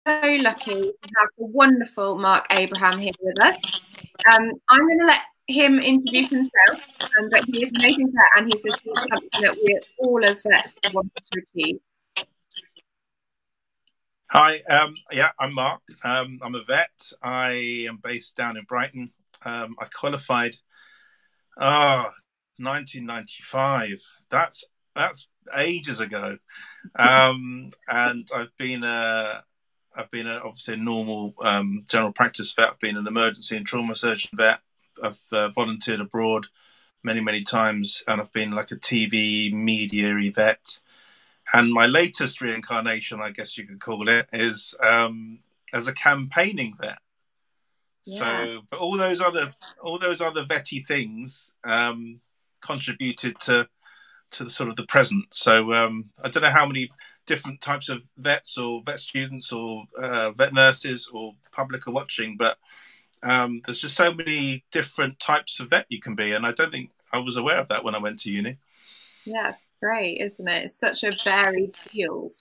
so lucky to have the wonderful Marc Abraham here with us. I'm going to let him introduce himself, but he is an amazing vet, and he's achieved something that we all as vets want to achieve. Hi, yeah, I'm Marc. I'm a vet. I am based down in Brighton. I qualified 1995. That's ages ago. And I've been obviously a normal general practice vet. I've been an emergency and trauma surgeon vet. I've volunteered abroad many times, and I've been like a TV media vet. And my latest reincarnation, I guess you could call it, is as a campaigning vet. Yeah. So, but all those other vetty things contributed to the sort of the present. So I don't know how many different types of vets or vet students or vet nurses or public are watching, but there's just so many different types of vet you can be, and I don't think I was aware of that when I went to uni. Yeah, great, isn't it? It's such a varied field.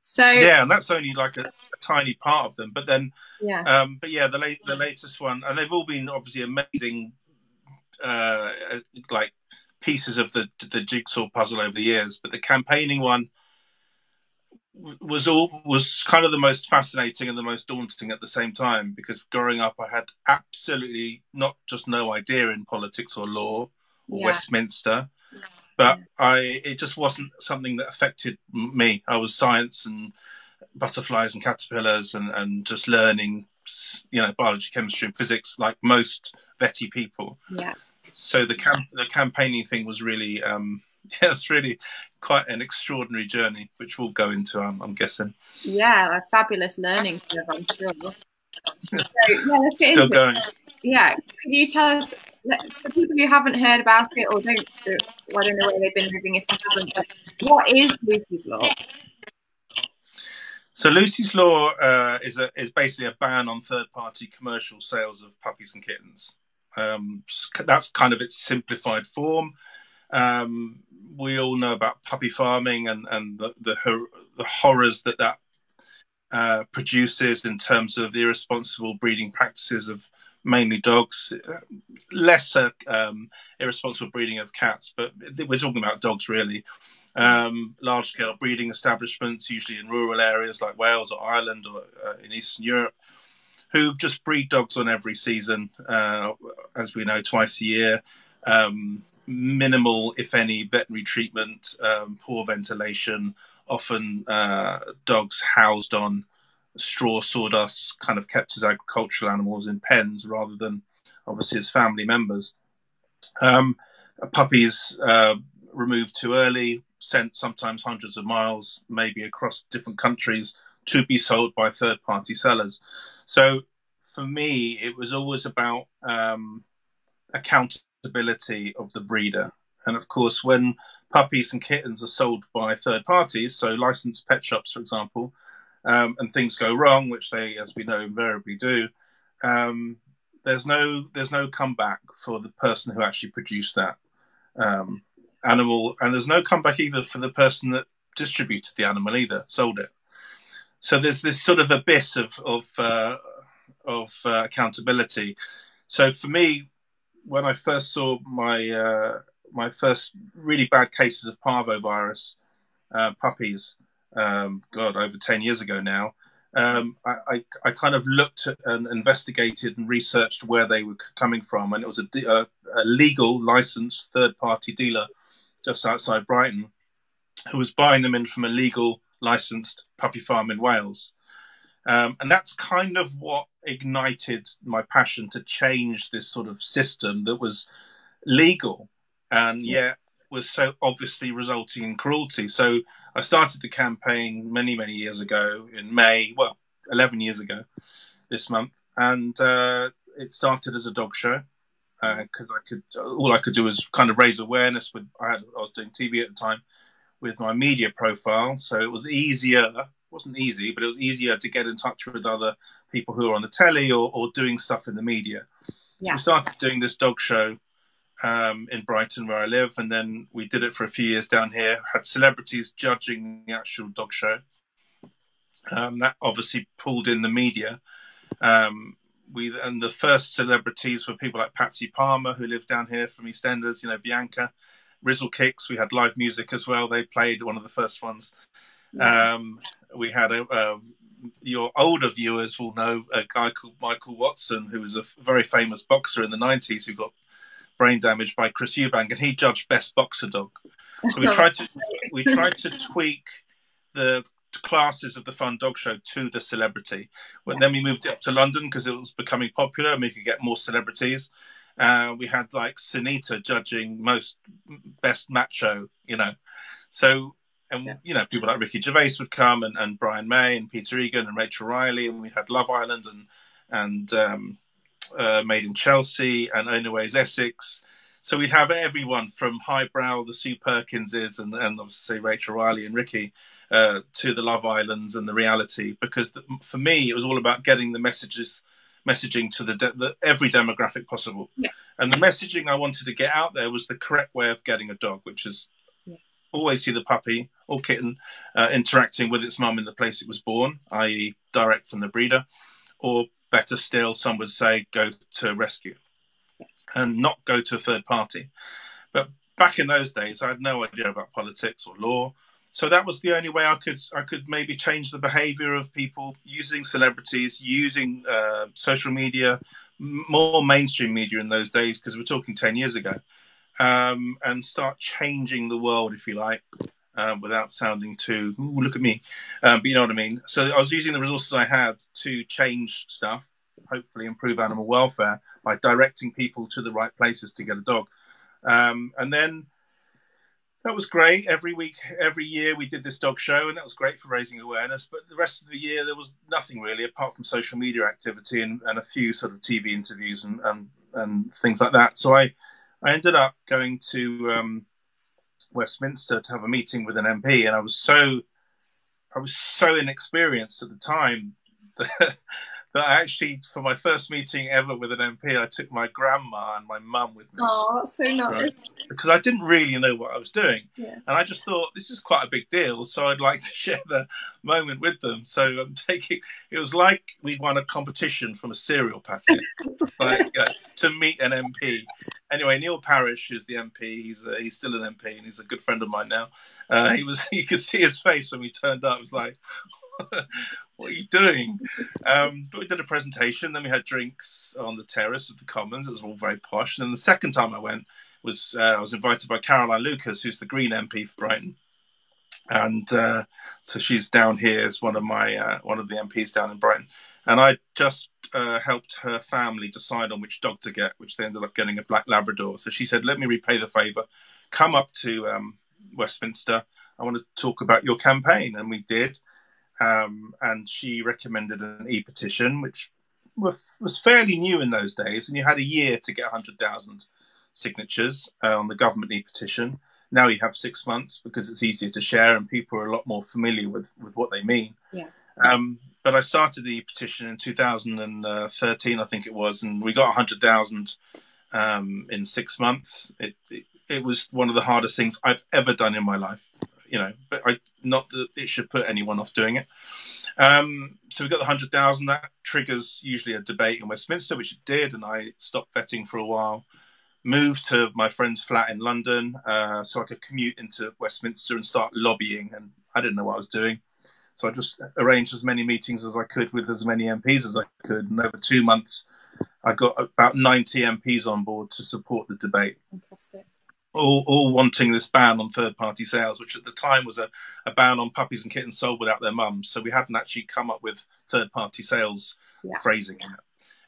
So yeah, and that's only like a tiny part of them. But then, yeah, but yeah, the latest one, and they've all been obviously amazing, like pieces of the jigsaw puzzle over the years. But the campaigning one was kind of the most fascinating and the most daunting at the same time, because growing up I had absolutely not just no idea in politics or law or Westminster, but it just wasn't something that affected me. I was science and butterflies and caterpillars and just learning, biology, chemistry and physics like most vetty people. Yeah. So the campaigning thing was really it's really quite an extraordinary journey, which we'll go into, I'm guessing. Yeah, a fabulous learning curve, I'm sure. So yeah, let's get Still into going. it. Yeah, could you tell us, for people who haven't heard about it or I don't know where they've been living if they haven't, but what is Lucy's Law? So Lucy's Law is basically a ban on third-party commercial sales of puppies and kittens. That's kind of its simplified form. We all know about puppy farming and the horrors that produces in terms of the irresponsible breeding practices of mainly dogs, lesser irresponsible breeding of cats, but we're talking about dogs really. Large-scale breeding establishments, usually in rural areas like Wales or Ireland or in Eastern Europe, who just breed dogs on every season, as we know, twice a year. Minimal, if any, veterinary treatment, poor ventilation, often dogs housed on straw sawdust, kind of kept as agricultural animals in pens rather than obviously as family members. Puppies removed too early, sent sometimes hundreds of miles, maybe across different countries, to be sold by third-party sellers. So for me, it was always about accountability of the breeder. And of course, when puppies and kittens are sold by third parties, so licensed pet shops, for example, and things go wrong, which they, as we know, invariably do, there's no comeback for the person who actually produced that animal, and there's no comeback either for the person that distributed the animal either, sold it. So there's this sort of abyss of accountability. So for me, when I first saw my first really bad cases of parvovirus puppies, over 10 years ago now, I kind of looked at and investigated and researched where they were coming from, and it was a legal licensed third-party dealer just outside Brighton who was buying them in from a legal licensed puppy farm in Wales. And that's kind of what ignited my passion to change this sort of system that was legal and yet was so obviously resulting in cruelty. So I started the campaign many years ago in May, 11 years ago this month. And it started as a dog show because all I could do was kind of raise awareness with, I was doing TV at the time with my media profile. So it was easier. It wasn't easy, but it was easier to get in touch with other people who are on the telly or doing stuff in the media. Yeah. So we started doing this dog show in Brighton where I live, and then we did it for a few years down here, had celebrities judging the actual dog show. That obviously pulled in the media. And the first celebrities were people like Patsy Palmer, who lived down here from EastEnders, you know, Bianca, Rizzle Kicks. We had live music as well. They played one of the first ones. Yeah. We had your older viewers will know a guy called Michael Watson, who was a very famous boxer in the 90s who got brain damage by Chris Eubank, and he judged best boxer dog. So we tried to tweak the classes of the Fun Dog Show to the celebrity. But then we moved it up to London because it was becoming popular and we could get more celebrities. We had like Sunita judging best macho, you know. So, and you know, people like Ricky Gervais would come, and Brian May and Peter Egan and Rachel Riley, and we had Love Island and Made in Chelsea and Only Essex. So we'd have everyone from highbrow, the Sue Perkinses, and obviously Rachel Riley and Ricky, to the Love Islands and the reality, because for me it was all about getting the messaging to the every demographic possible. Yeah. And the messaging I wanted to get out there was the correct way of getting a dog, which is always see the puppy or kitten interacting with its mum in the place it was born, i.e. direct from the breeder, or better still, some would say go to rescue and not go to a third party. But back in those days, I had no idea about politics or law. So that was the only way I could maybe change the behavior of people using celebrities, using social media, more mainstream media in those days, because we're talking 10 years ago, and start changing the world, if you like, without sounding too, ooh, look at me. But you know what I mean? So I was using the resources I had to change stuff, hopefully improve animal welfare by directing people to the right places to get a dog. And then that was great. Every week, every year we did this dog show, and that was great for raising awareness. But the rest of the year, there was nothing really apart from social media activity and a few sort of TV interviews and things like that. So I ended up going to Westminster to have a meeting with an MP, and I was so inexperienced at the time that I actually, for my first meeting ever with an MP, I took my grandma and my mum with me. Oh, that's so nice. Right? Because I didn't really know what I was doing. Yeah. And I just thought, this is quite a big deal, so I'd like to share the moment with them. So it was like we won a competition from a cereal packet, to meet an MP. Anyway, Neil Parish is the MP. He's still an MP, and he's a good friend of mine now. You could see his face when we turned up. It was like, what are you doing? But we did a presentation, then we had drinks on the terrace of the Commons. It was all very posh. And then the second time I went was I was invited by Caroline Lucas, who's the Green MP for Brighton. And so she's down here as one of the MPs down in Brighton. And I just helped her family decide on which dog to get, which they ended up getting a black Labrador. So she said, let me repay the favour. Come up to Westminster. I want to talk about your campaign. And we did. And she recommended an e-petition, which was fairly new in those days, and you had a year to get 100,000 signatures on the government e-petition. Now you have 6 months because it's easier to share and people are a lot more familiar with what they mean. Yeah. But I started the e-petition in 2013, I think it was, and we got 100,000 in 6 months. It was one of the hardest things I've ever done in my life. You know, but not that it should put anyone off doing it. So we got the 100,000. That triggers usually a debate in Westminster, which it did, and I stopped vetting for a while. Moved to my friend's flat in London, so I could commute into Westminster and start lobbying. And I didn't know what I was doing, so I just arranged as many meetings as I could with as many MPs as I could. And over 2 months, I got about 90 MPs on board to support the debate. Fantastic. All wanting this ban on third-party sales, which at the time was a ban on puppies and kittens sold without their mums. So we hadn't actually come up with third-party sales phrasing yet.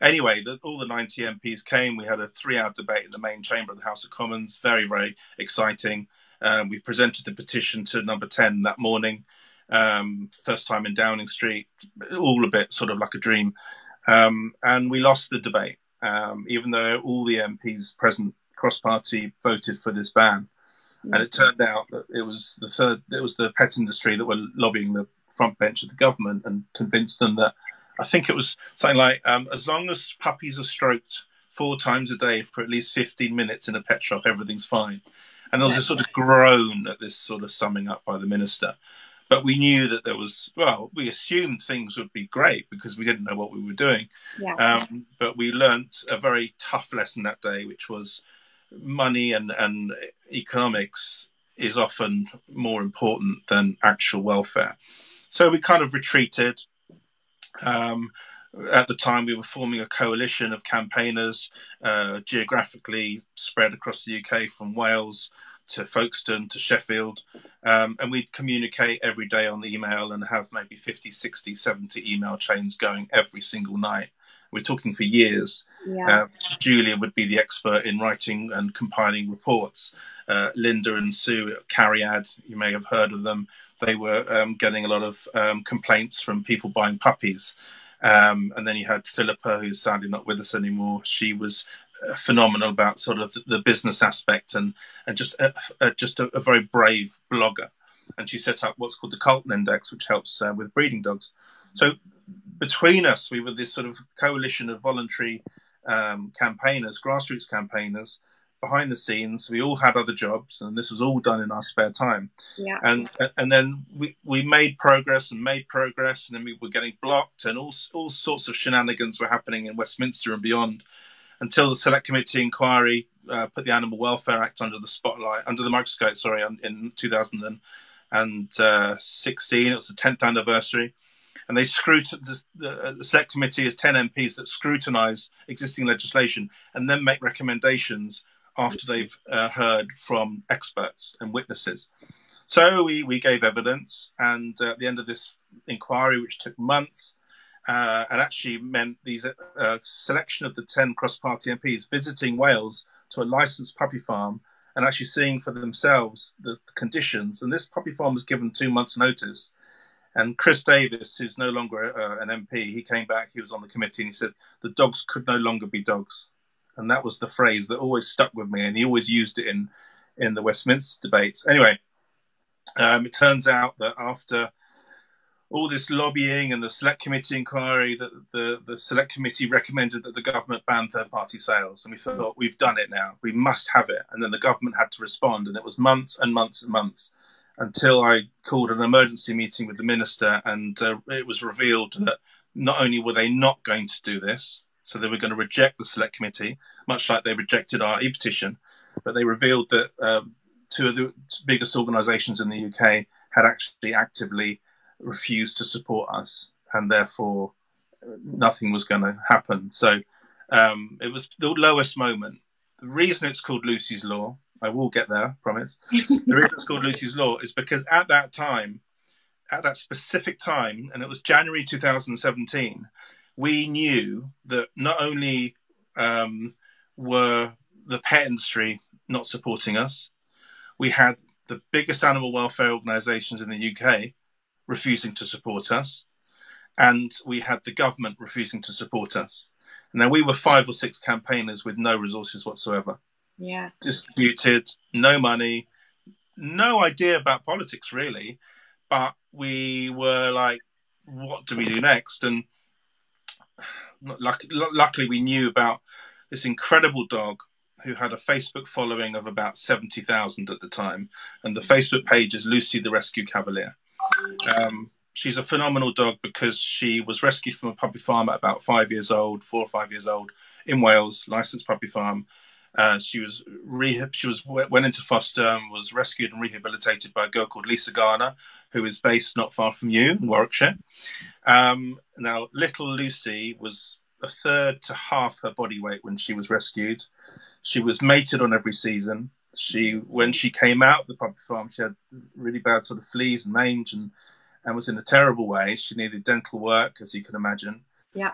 Anyway, all the 90 MPs came. We had a 3-hour debate in the main chamber of the House of Commons. Very, very exciting. We presented the petition to number 10 that morning. First time in Downing Street. All a bit sort of like a dream. And we lost the debate, even though all the MPs present cross-party voted for this ban. And it turned out that it was the pet industry that were lobbying the front bench of the government and convinced them that, I think it was something like, as long as puppies are stroked 4 times a day for at least 15 minutes in a pet shop, everything's fine. And there was a sort of groan at this sort of summing up by the minister. But we knew that there was, well, we assumed things would be great because we didn't know what we were doing. Yeah. But we learnt a very tough lesson that day, which was money and economics is often more important than actual welfare. So we kind of retreated. At the time, we were forming a coalition of campaigners, geographically spread across the UK from Wales to Folkestone to Sheffield. And we'd communicate every day on email and have maybe 50, 60, 70 email chains going every single night. We're talking for years. Yeah. Julia would be the expert in writing and compiling reports. Linda and Sue at Cariad, you may have heard of them. They were getting a lot of complaints from people buying puppies. And then you had Philippa, who's sadly not with us anymore. She was phenomenal about sort of the business aspect and just a very brave blogger. And she set up what's called the Colton Index, which helps with breeding dogs. So between us, we were this sort of coalition of voluntary campaigners, grassroots campaigners. Behind the scenes, we all had other jobs, and this was all done in our spare time. Yeah. And then we made progress, and then we were getting blocked, and all sorts of shenanigans were happening in Westminster and beyond, until the Select Committee inquiry put the Animal Welfare Act under the microscope. Sorry, in 2016, it was the 10th anniversary. And they the Select Committee has 10 MPs that scrutinise existing legislation and then make recommendations after they've heard from experts and witnesses. So we gave evidence, and at the end of this inquiry, which took months, and actually meant these selection of the 10 cross-party MPs visiting Wales to a licensed puppy farm and actually seeing for themselves the conditions. And this puppy farm was given 2 months' notice. And Chris Davis, who's no longer an MP, he came back, he was on the committee, and he said, the dogs could no longer be dogs. And that was the phrase that always stuck with me, and he always used it in the Westminster debates. Anyway, it turns out that after all this lobbying and the Select Committee inquiry, that the Select Committee recommended that the government ban third-party sales. And we thought, we've done it now. We must have it. And then the government had to respond, and it was months and months and months until I called an emergency meeting with the minister, and it was revealed that not only were they not going to do this, so they were going to reject the Select Committee, much like they rejected our e-petition, but they revealed that two of the biggest organisations in the UK had actually actively refused to support us, and therefore nothing was going to happen. So it was the lowest moment. The reason it's called Lucy's Law, I will get there, promise. The reason it's called Lucy's Law is because at that time, at that specific time, and it was January 2017, we knew that not only were the pet industry not supporting us, we had the biggest animal welfare organisations in the UK refusing to support us, and we had the government refusing to support us. Now, we were 5 or 6 campaigners with no resources whatsoever. Yeah. Distributed, no money, no idea about politics really, but we were like, what do we do next? And luckily we knew about this incredible dog who had a Facebook following of about 70,000 at the time, and the Facebook page is Lucy the Rescue Cavalier. She's a phenomenal dog because she was rescued from a puppy farm at about 4 or 5 years old in Wales, licensed puppy farm. She went into foster and was rescued and rehabilitated by a girl called Lisa Garner, who is based not far from you in Warwickshire. Now, little Lucy was a third to half her body weight when she was rescued. She was mated on every season. When she came out of the puppy farm, she had really bad sort of fleas and mange and was in a terrible way. She needed dental work, as you can imagine. Yeah.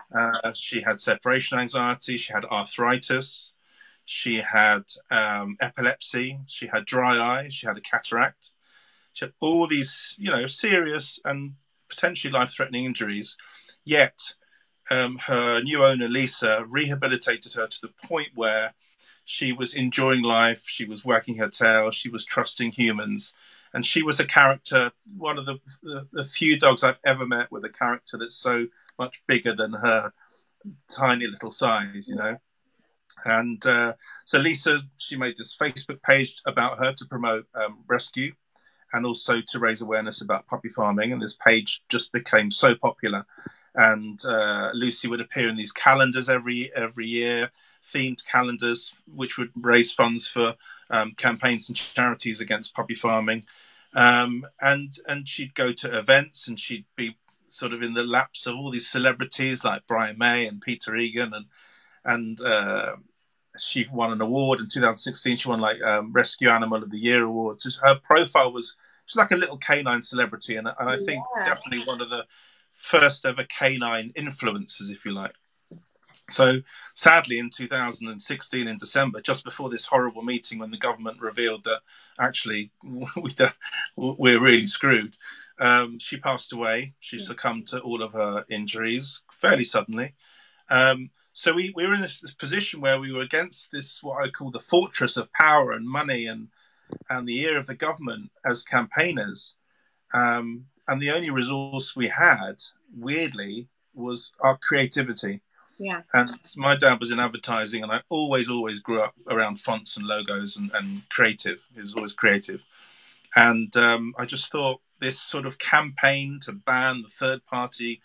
She had separation anxiety. She had arthritis. She had epilepsy. She had dry eye. She had a cataract. She had all these, serious and potentially life-threatening injuries. Yet her new owner, Lisa, rehabilitated her to the point where she was enjoying life. She was wagging her tail. She was trusting humans. And she was a character, one of the few dogs I've ever met with a character that's so much bigger than her tiny little size, And so Lisa, she made this Facebook page about her to promote rescue. and also to raise awareness about puppy farming. And this page just became so popular. And Lucy would appear in these calendars every year, themed calendars, which would raise funds for campaigns and charities against puppy farming. And she'd go to events, and she'd be sort of in the laps of all these celebrities like Brian May and Peter Egan, and she won an award in 2016. She won like Rescue Animal of the Year award. So her profile was she's like a little canine celebrity, and I think definitely one of the first ever canine influencers, if you like. So sadly, in 2016, in December, just before this horrible meeting when the government revealed that actually we're really screwed, she passed away. She succumbed to all of her injuries fairly suddenly. So we were in this position where we were against this, what I call the fortress of power and money and the ear of the government as campaigners. And the only resource we had, weirdly, was our creativity. Yeah. And my dad was in advertising, and I always grew up around fonts and logos and creative. He was always creative. And I just thought this sort of campaign to ban the third-party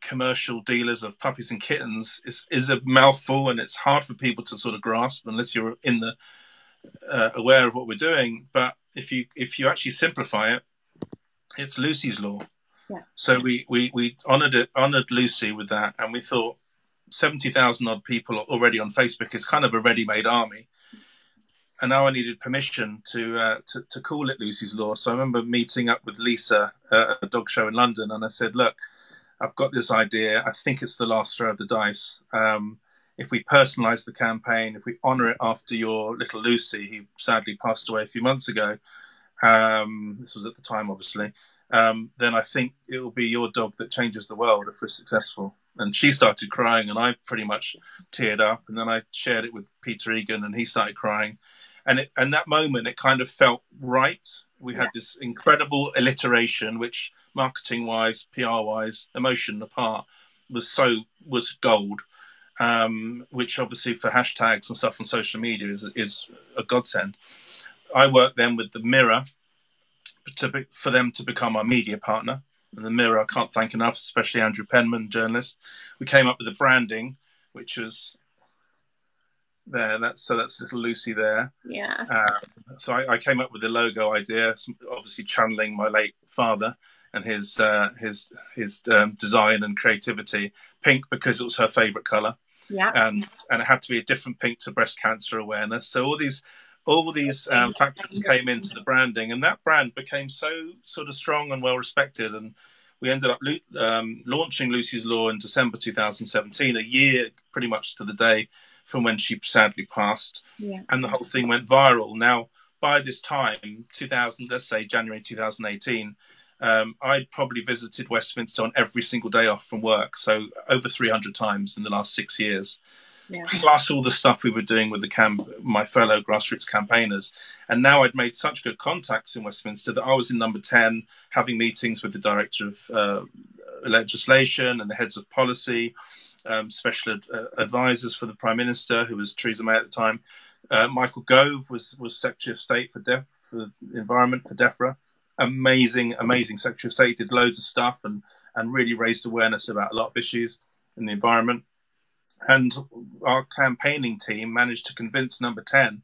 commercial dealers of puppies and kittens is a mouthful, and it's hard for people to sort of grasp unless you're in the aware of what we're doing. But if you actually simplify it, it's Lucy's Law. Yeah. So we honoured Lucy with that, and we thought 70,000 odd people already on Facebook is kind of a ready-made army. And now I needed permission to call it Lucy's Law. So I remember meeting up with Lisa at a dog show in London, and I said, look, I've got this idea. I think it's the last throw of the dice. If we personalise the campaign, if we honour it after your little Lucy, who sadly passed away a few months ago, this was at the time, obviously, then I think it will be your dog that changes the world if we're successful. And she started crying, and I pretty much teared up. And then I shared it with Peter Egan, and he started crying. And that moment, it kind of felt right. We had this incredible alliteration, which marketing-wise, PR-wise, emotion apart, was gold. Which obviously for hashtags and stuff on social media is a godsend. I worked then with the Mirror for them to become our media partner. And the Mirror, I can't thank enough, especially Andrew Penman, journalist. We came up with the branding, which was there. That's little Lucy there. Yeah. So I came up with the logo idea, obviously channeling my late father and his design and creativity. Pink because it was her favourite colour. Yeah. And it had to be a different pink to breast cancer awareness. So all these factors came into the branding, and that brand became so sort of strong and well respected. And we ended up launching Lucy's Law in December 2017, a year pretty much to the day from when she sadly passed. Yeah. And the whole thing went viral. Now, by this time, let's say January 2018, I'd probably visited Westminster on every single day off from work, so over 300 times in the last 6 years. Yeah. Plus all the stuff we were doing with my fellow grassroots campaigners. And now I'd made such good contacts in Westminster that I was in number 10, having meetings with the director of legislation and the heads of policy, special advisors for the Prime Minister, who was Theresa May at the time. Michael Gove was Secretary of State for the Environment for DEFRA. Amazing Secretary of State, did loads of stuff and really raised awareness about a lot of issues in the environment. And our campaigning team managed to convince number 10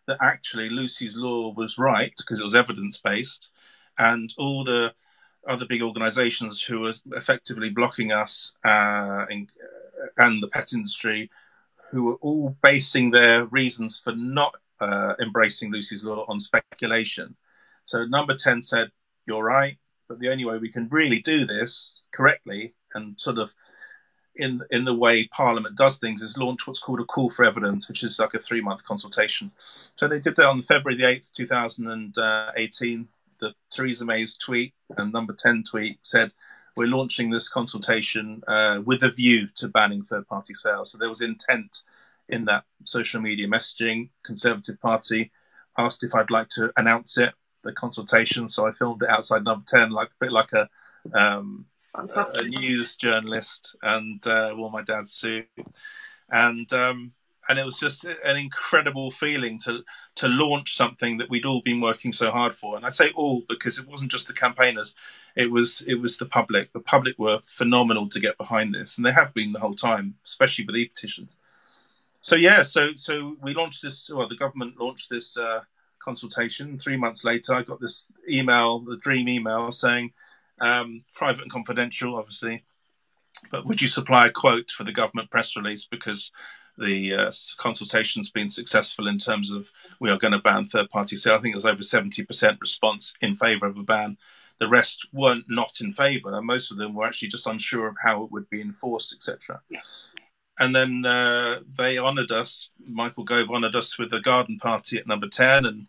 that actually Lucy's Law was right because it was evidence-based, and all the other big organisations who were effectively blocking us and the pet industry, who were all basing their reasons for not embracing Lucy's Law on speculation. So number 10 said, you're right, but the only way we can really do this correctly and sort of in the way Parliament does things is launch what's called a call for evidence, which is like a 3-month consultation. So they did that on February the 8th, 2018. The Theresa May's tweet and number 10 tweet said, we're launching this consultation with a view to banning third-party sales. So there was intent in that social media messaging. Conservative Party asked if I'd like to announce it, the consultation. So I filmed it outside number 10, a bit like a news journalist, and wore my dad's suit. And And it was just an incredible feeling to launch something that we'd all been working so hard for. And I say all because it wasn't just the campaigners; it was the public. The public were phenomenal to get behind this, and they have been the whole time, especially with e-petitions. So yeah, so we launched this. Well, the government launched this consultation. 3 months later, I got this email, the dream email, saying private and confidential, obviously, but would you supply a quote for the government press release because the consultation's been successful in terms of we are going to ban third-party sale. I think it was over 70% response in favour of a ban. The rest weren't not in favour. Most of them were actually just unsure of how it would be enforced, etc. Yes. And then they honoured us. Michael Gove honoured us with a garden party at number 10. And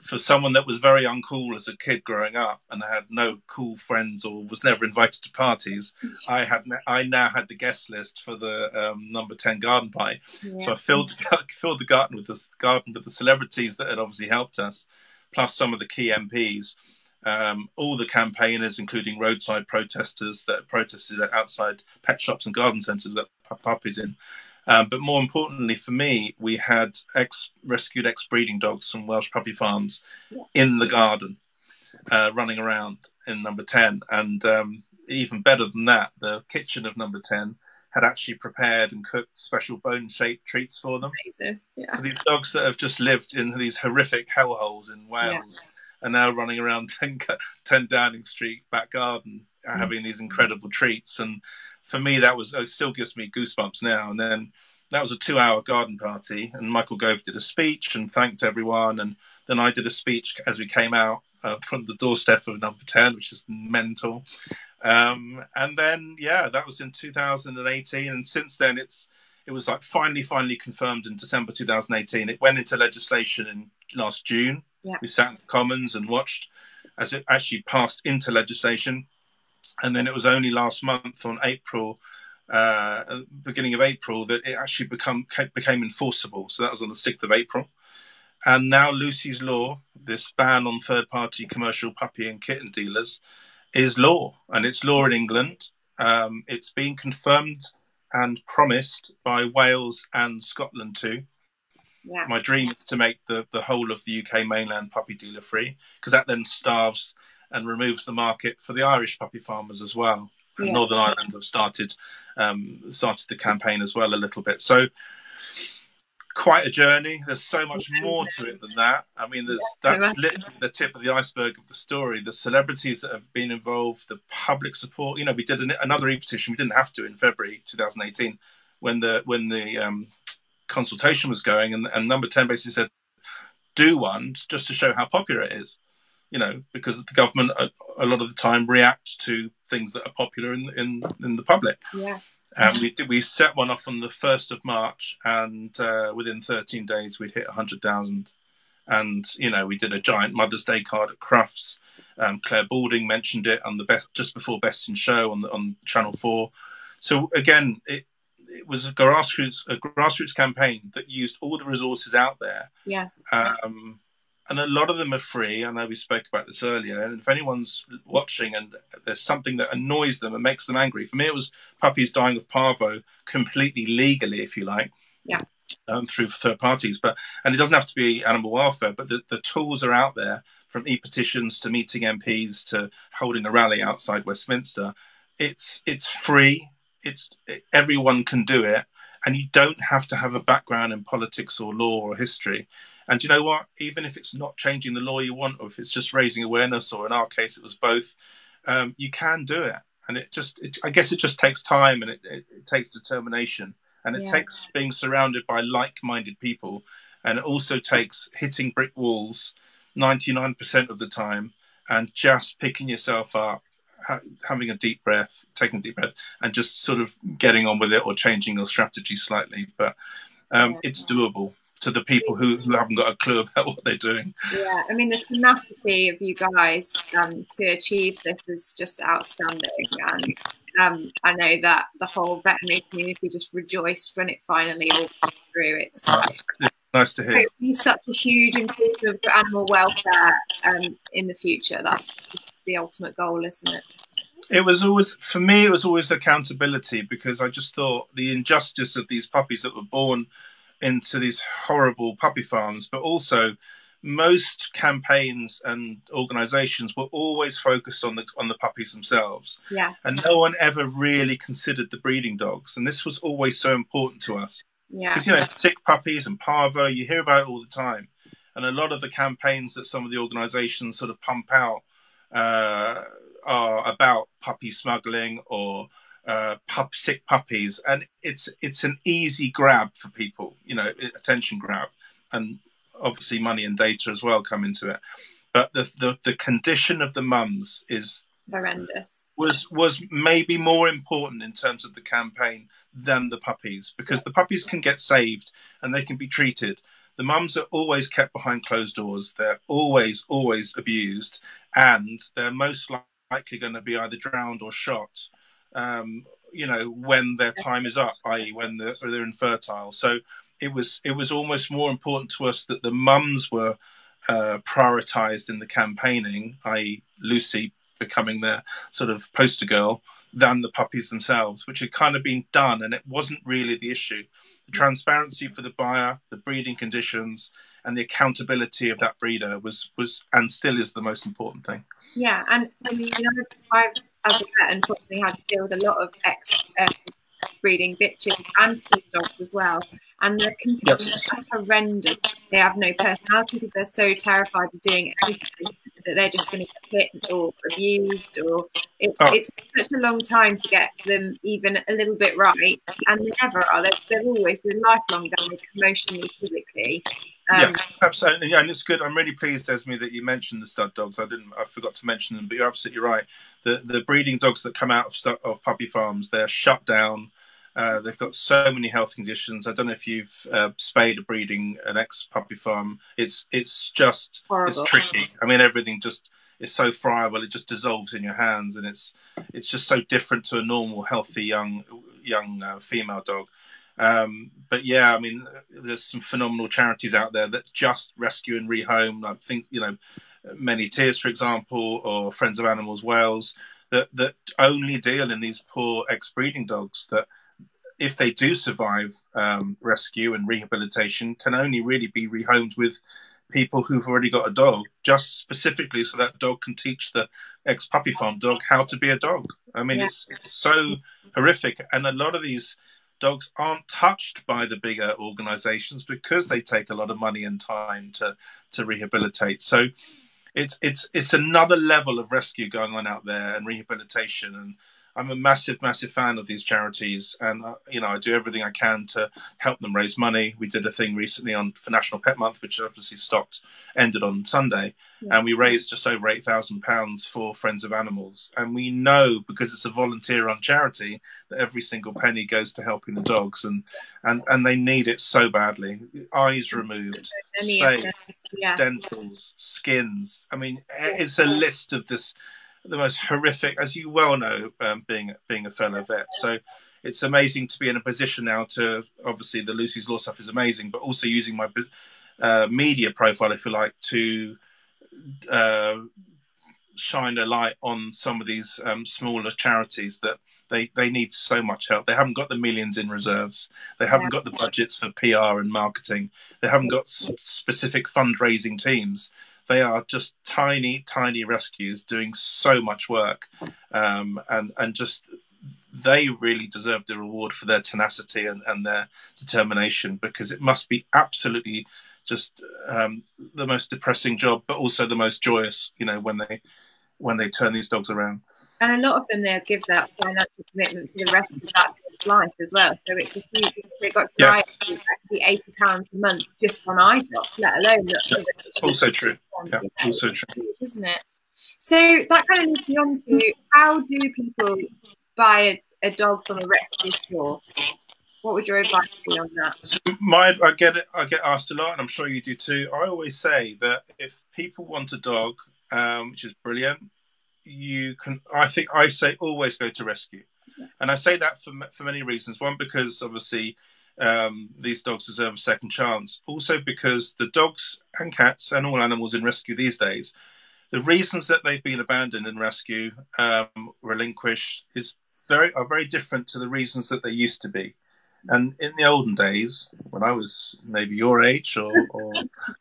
for someone that was very uncool as a kid growing up and had no cool friends or was never invited to parties, I now had the guest list for the number 10 garden party. Yeah. So I filled the garden with the celebrities that had obviously helped us, plus some of the key MPs, all the campaigners, including roadside protesters that protested outside pet shops and garden centres that puppies in. But more importantly for me, we had rescued ex-breeding dogs from Welsh puppy farms in the garden, running around in number 10. And even better than that, the kitchen of number 10 had actually prepared and cooked special bone-shaped treats for them. Amazing. Yeah. So these dogs that have just lived in these horrific hellholes in Wales are now running around 10 Downing Street back garden, having these incredible treats. And for me, it still gives me goosebumps now. And then that was a 2-hour garden party, and Michael Gove did a speech and thanked everyone. And then I did a speech as we came out from the doorstep of number 10, which is mental. And then, that was in 2018. And since then, it was like finally confirmed in December 2018. It went into legislation in last June. Yeah. We sat in the Commons and watched as it actually passed into legislation. And then it was only last month on beginning of April, that it actually became enforceable. So that was on the 6th of April. And now Lucy's Law, this ban on third-party commercial puppy and kitten dealers, is law. And it's law in England. It's been confirmed and promised by Wales and Scotland too. Yeah. My dream is to make the whole of the UK mainland puppy dealer free, because that then starves and removes the market for the Irish puppy farmers as well. And Northern Ireland have started the campaign as well a little bit. So quite a journey. There's so much more to it than that. I mean, that's literally the tip of the iceberg of the story. The celebrities that have been involved, the public support. You know, we did another e-petition. We didn't have to in February 2018 when the consultation was going, and number 10 basically said, do one just to show how popular it is. You know, because the government a lot of the time react to things that are popular in the public. Yeah. We set one off on the 1st of March, and within 13 days we'd hit 100,000. And you know, we did a giant Mother's Day card at Crufts. Claire Balding mentioned it on just before Best in Show on Channel 4. So again, it was a grassroots campaign that used all the resources out there. Yeah. And a lot of them are free. I know we spoke about this earlier. And if anyone's watching and there's something that annoys them and makes them angry, for me it was puppies dying of parvo completely legally, if you like, through third parties. And it doesn't have to be animal welfare, but the tools are out there, from e-petitions to meeting MPs to holding a rally outside Westminster. It's free. Everyone can do it. And you don't have to have a background in politics or law or history. And you know what? Even if it's not changing the law you want, or if it's just raising awareness, or in our case it was both, you can do it. And I guess it just takes time, and it takes determination, and it takes being surrounded by like-minded people, and it also takes hitting brick walls 99% of the time, and just picking yourself up, having a deep breath, taking a deep breath, and just sort of getting on with it, or changing your strategy slightly. But it's doable to the people who haven't got a clue about what they're doing. Yeah, I mean, the tenacity of you guys to achieve this is just outstanding. And I know that the whole veterinary community just rejoiced when it finally all came through. It's nice to hear. It's such a huge improvement for animal welfare in the future. That's just the ultimate goal, isn't it? It was always accountability, because I just thought the injustice of these puppies that were born into these horrible puppy farms, but also most campaigns and organizations were always focused on the puppies themselves. Yeah. And no one ever really considered the breeding dogs. And this was always so important to us. Yeah. Because, you know, sick puppies and parvo, you hear about it all the time. And a lot of the campaigns that some of the organizations sort of pump out are about puppy smuggling or sick puppies. And it's an easy grab for people, you know, attention grab. And obviously money and data as well come into it. But the condition of the mums is horrendous. Was maybe more important in terms of the campaign than the puppies, because the puppies can get saved and they can be treated. The mums are always kept behind closed doors. They're always abused, and they're most likely going to be either drowned or shot, you know, when their time is up, i.e. when they're infertile. So it was almost more important to us that the mums were prioritized in the campaigning, i.e. Lucy becoming their sort of poster girl, than the puppies themselves, which had kind of been done, and it wasn't really the issue. The transparency for the buyer, the breeding conditions, and the accountability of that breeder was and still is the most important thing. Yeah, and I mean, I've as a vet unfortunately had to deal with a lot of breeding bitches and street dogs as well, and the conditions are horrendous. They have no personality because they're so terrified of doing anything that they're just going to get hit or abused, or it's such a long time to get them even a little bit right, and they never are. They're always doing lifelong damage emotionally, physically. Yeah, absolutely. Yeah, and it's good. I'm really pleased, Esme, that you mentioned the stud dogs. I forgot to mention them, but you're absolutely right. The breeding dogs that come out of puppy farms, they're shut down. They've got so many health conditions. I don't know if you've spayed or breeding an ex-puppy farm. It's just horrible. It's tricky. I mean, everything just is so friable. It just dissolves in your hands, and it's just so different to a normal, healthy young female dog. But yeah, I mean, there's some phenomenal charities out there that just rescue and rehome. I think, you know, Many Tears, for example, or Friends of Animals Wales, that only deal in these poor ex-breeding dogs that, if they do survive rescue and rehabilitation, can only really be rehomed with people who've already got a dog, just specifically so that dog can teach the ex-puppy farm dog how to be a dog. I mean, it's so horrific. And a lot of these dogs aren't touched by the bigger organizations because they take a lot of money and time to rehabilitate. So it's another level of rescue going on out there and rehabilitation. And I'm a massive fan of these charities, and you know, I do everything I can to help them raise money. We did a thing recently for National Pet Month, which obviously ended on Sunday, and we raised just over £8,000 for Friends of Animals. And we know, because it's a volunteer-run charity, that every single penny goes to helping the dogs, and they need it so badly. Eyes removed, spay, dentals, skins. I mean, it's a list of the most horrific, as you well know, being a fellow vet. So it's amazing to be in a position now to, obviously the Lucy's Law stuff is amazing, but also using my media profile, if you like, to shine a light on some of these smaller charities that they need so much help. They haven't got the millions in reserves. They haven't got the budgets for PR and marketing. They haven't got specific fundraising teams. They are just tiny rescues doing so much work, and just they really deserve the reward for their tenacity and their determination, because it must be absolutely just the most depressing job, but also the most joyous, you know, when they turn these dogs around. And a lot of them, they'll give that financial commitment for the rest of that dog's life as well. So it's a huge, they've got to write actually £80 a month just on eye drops, let alone also true. Yeah, also true, isn't it? So that kind of leads me on to, how do people buy a dog from a reputable source? What would your advice be on that? So I get asked a lot, and I'm sure you do too. I always say that if people want a dog, which is brilliant, you can. I say always go to rescue, and I say that for many reasons. One, because obviously these dogs deserve a second chance. Also, because the dogs and cats and all animals in rescue these days, the reasons that they've been abandoned in rescue, relinquished, are very different to the reasons that they used to be. And in the olden days, when I was maybe your age or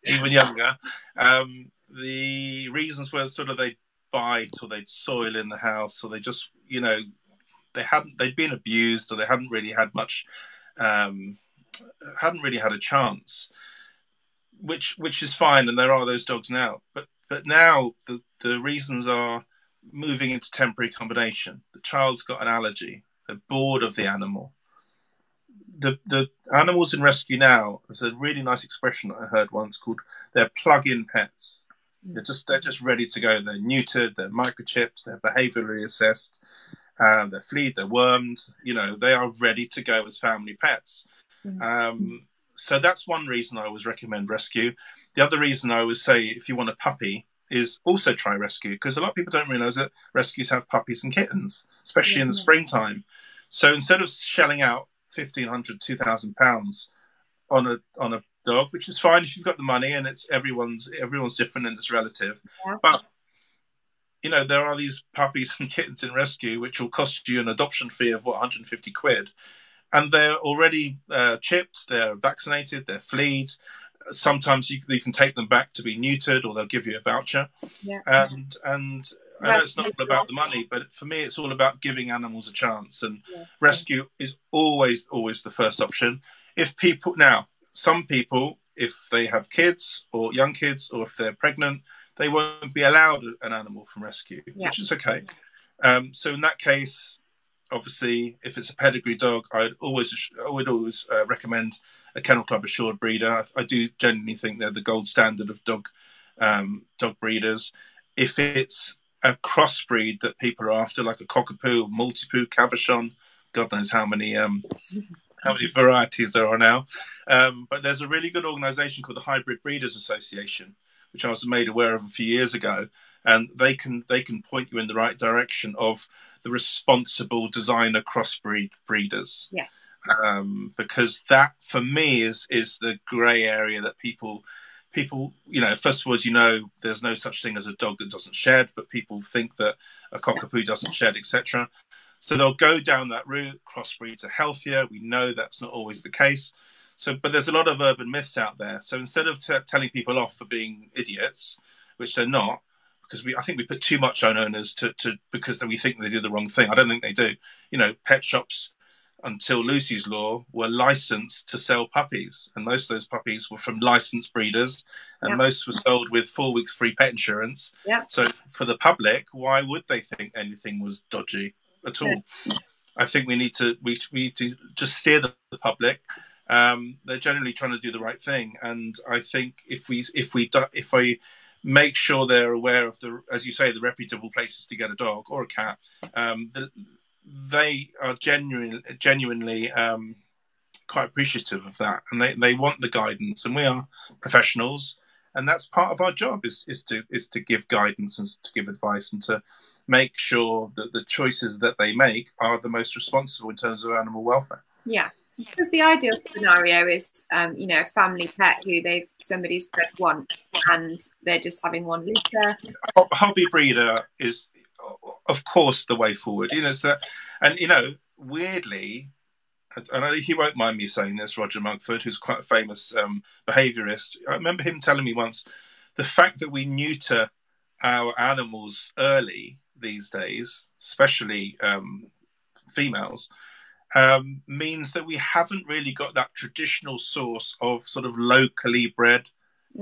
even younger, the reasons were sort of they'd bite or they'd soil in the house, or they just, they'd been abused, or they hadn't really had much, hadn't really had a chance, which is fine, and there are those dogs now. But now the reasons are moving into temporary combination. The child's got an allergy. They're bored of the animal. The animals in rescue now, there's a really nice expression that I heard once called they're plug-in pets. They're just ready to go. They're neutered, they're microchipped, they're behaviourally assessed, they're fleed, they're wormed. They are ready to go as family pets. So that's one reason I always recommend rescue. The other reason I always say, if you want a puppy, is also try rescue, because a lot of people don't realise that rescues have puppies and kittens, especially in the springtime. So instead of shelling out £1,500, £2,000 on a dog, which is fine if you've got the money, and it's everyone's different and it's relative. But there are these puppies and kittens in rescue which will cost you an adoption fee of £150, and they're already chipped, they're vaccinated, they're fleed. Sometimes you can take them back to be neutered, or they'll give you a voucher. And I know it's not all about the money, but for me, it's all about giving animals a chance. And rescue is always the first option. Some people, if they have kids or young kids, or if they're pregnant, they won't be allowed an animal from rescue, which is okay. So in that case, obviously, if it's a pedigree dog, I would always recommend a Kennel Club assured breeder. I do genuinely think they're the gold standard of dog breeders. If it's a crossbreed that people are after, like a Cockapoo, Maltipoo, Cavachon, God knows how many varieties there are now. But there's a really good organisation called the Hybrid Breeders Association, which I was made aware of a few years ago, and they can point you in the right direction of the responsible designer crossbreed breeders. Yes. Because that, for me, is the grey area that people, first of all, there's no such thing as a dog that doesn't shed, but people think that a Cockapoo doesn't shed, etc. So they'll go down that route. Crossbreeds are healthier. We know that's not always the case. But there's a lot of urban myths out there. So instead of telling people off for being idiots, which they're not, because I think we put too much on owners because we think they do the wrong thing. I don't think they do. Pet shops, until Lucy's Law, were licensed to sell puppies, and most of those puppies were from licensed breeders, and most were sold with 4 weeks free pet insurance. So for the public, why would they think anything was dodgy at all? I think we need to just steer the public. They're generally trying to do the right thing, and I think if we make sure they're aware of as you say, the reputable places to get a dog or a cat, they are genuinely quite appreciative of that, and they want the guidance, and we are professionals, and that's part of our job is to give guidance and to give advice, and to make sure that the choices that they make are the most responsible in terms of animal welfare. Because the ideal scenario is, a family pet who somebody's bred once and they're just having one litter. A hobby breeder is, of course, the way forward. Weirdly, I know he won't mind me saying this, Roger Mugford, who's quite a famous behaviourist. I remember him telling me once, the fact that we neuter our animals early these days, especially females, means that we haven't really got that traditional source of sort of locally bred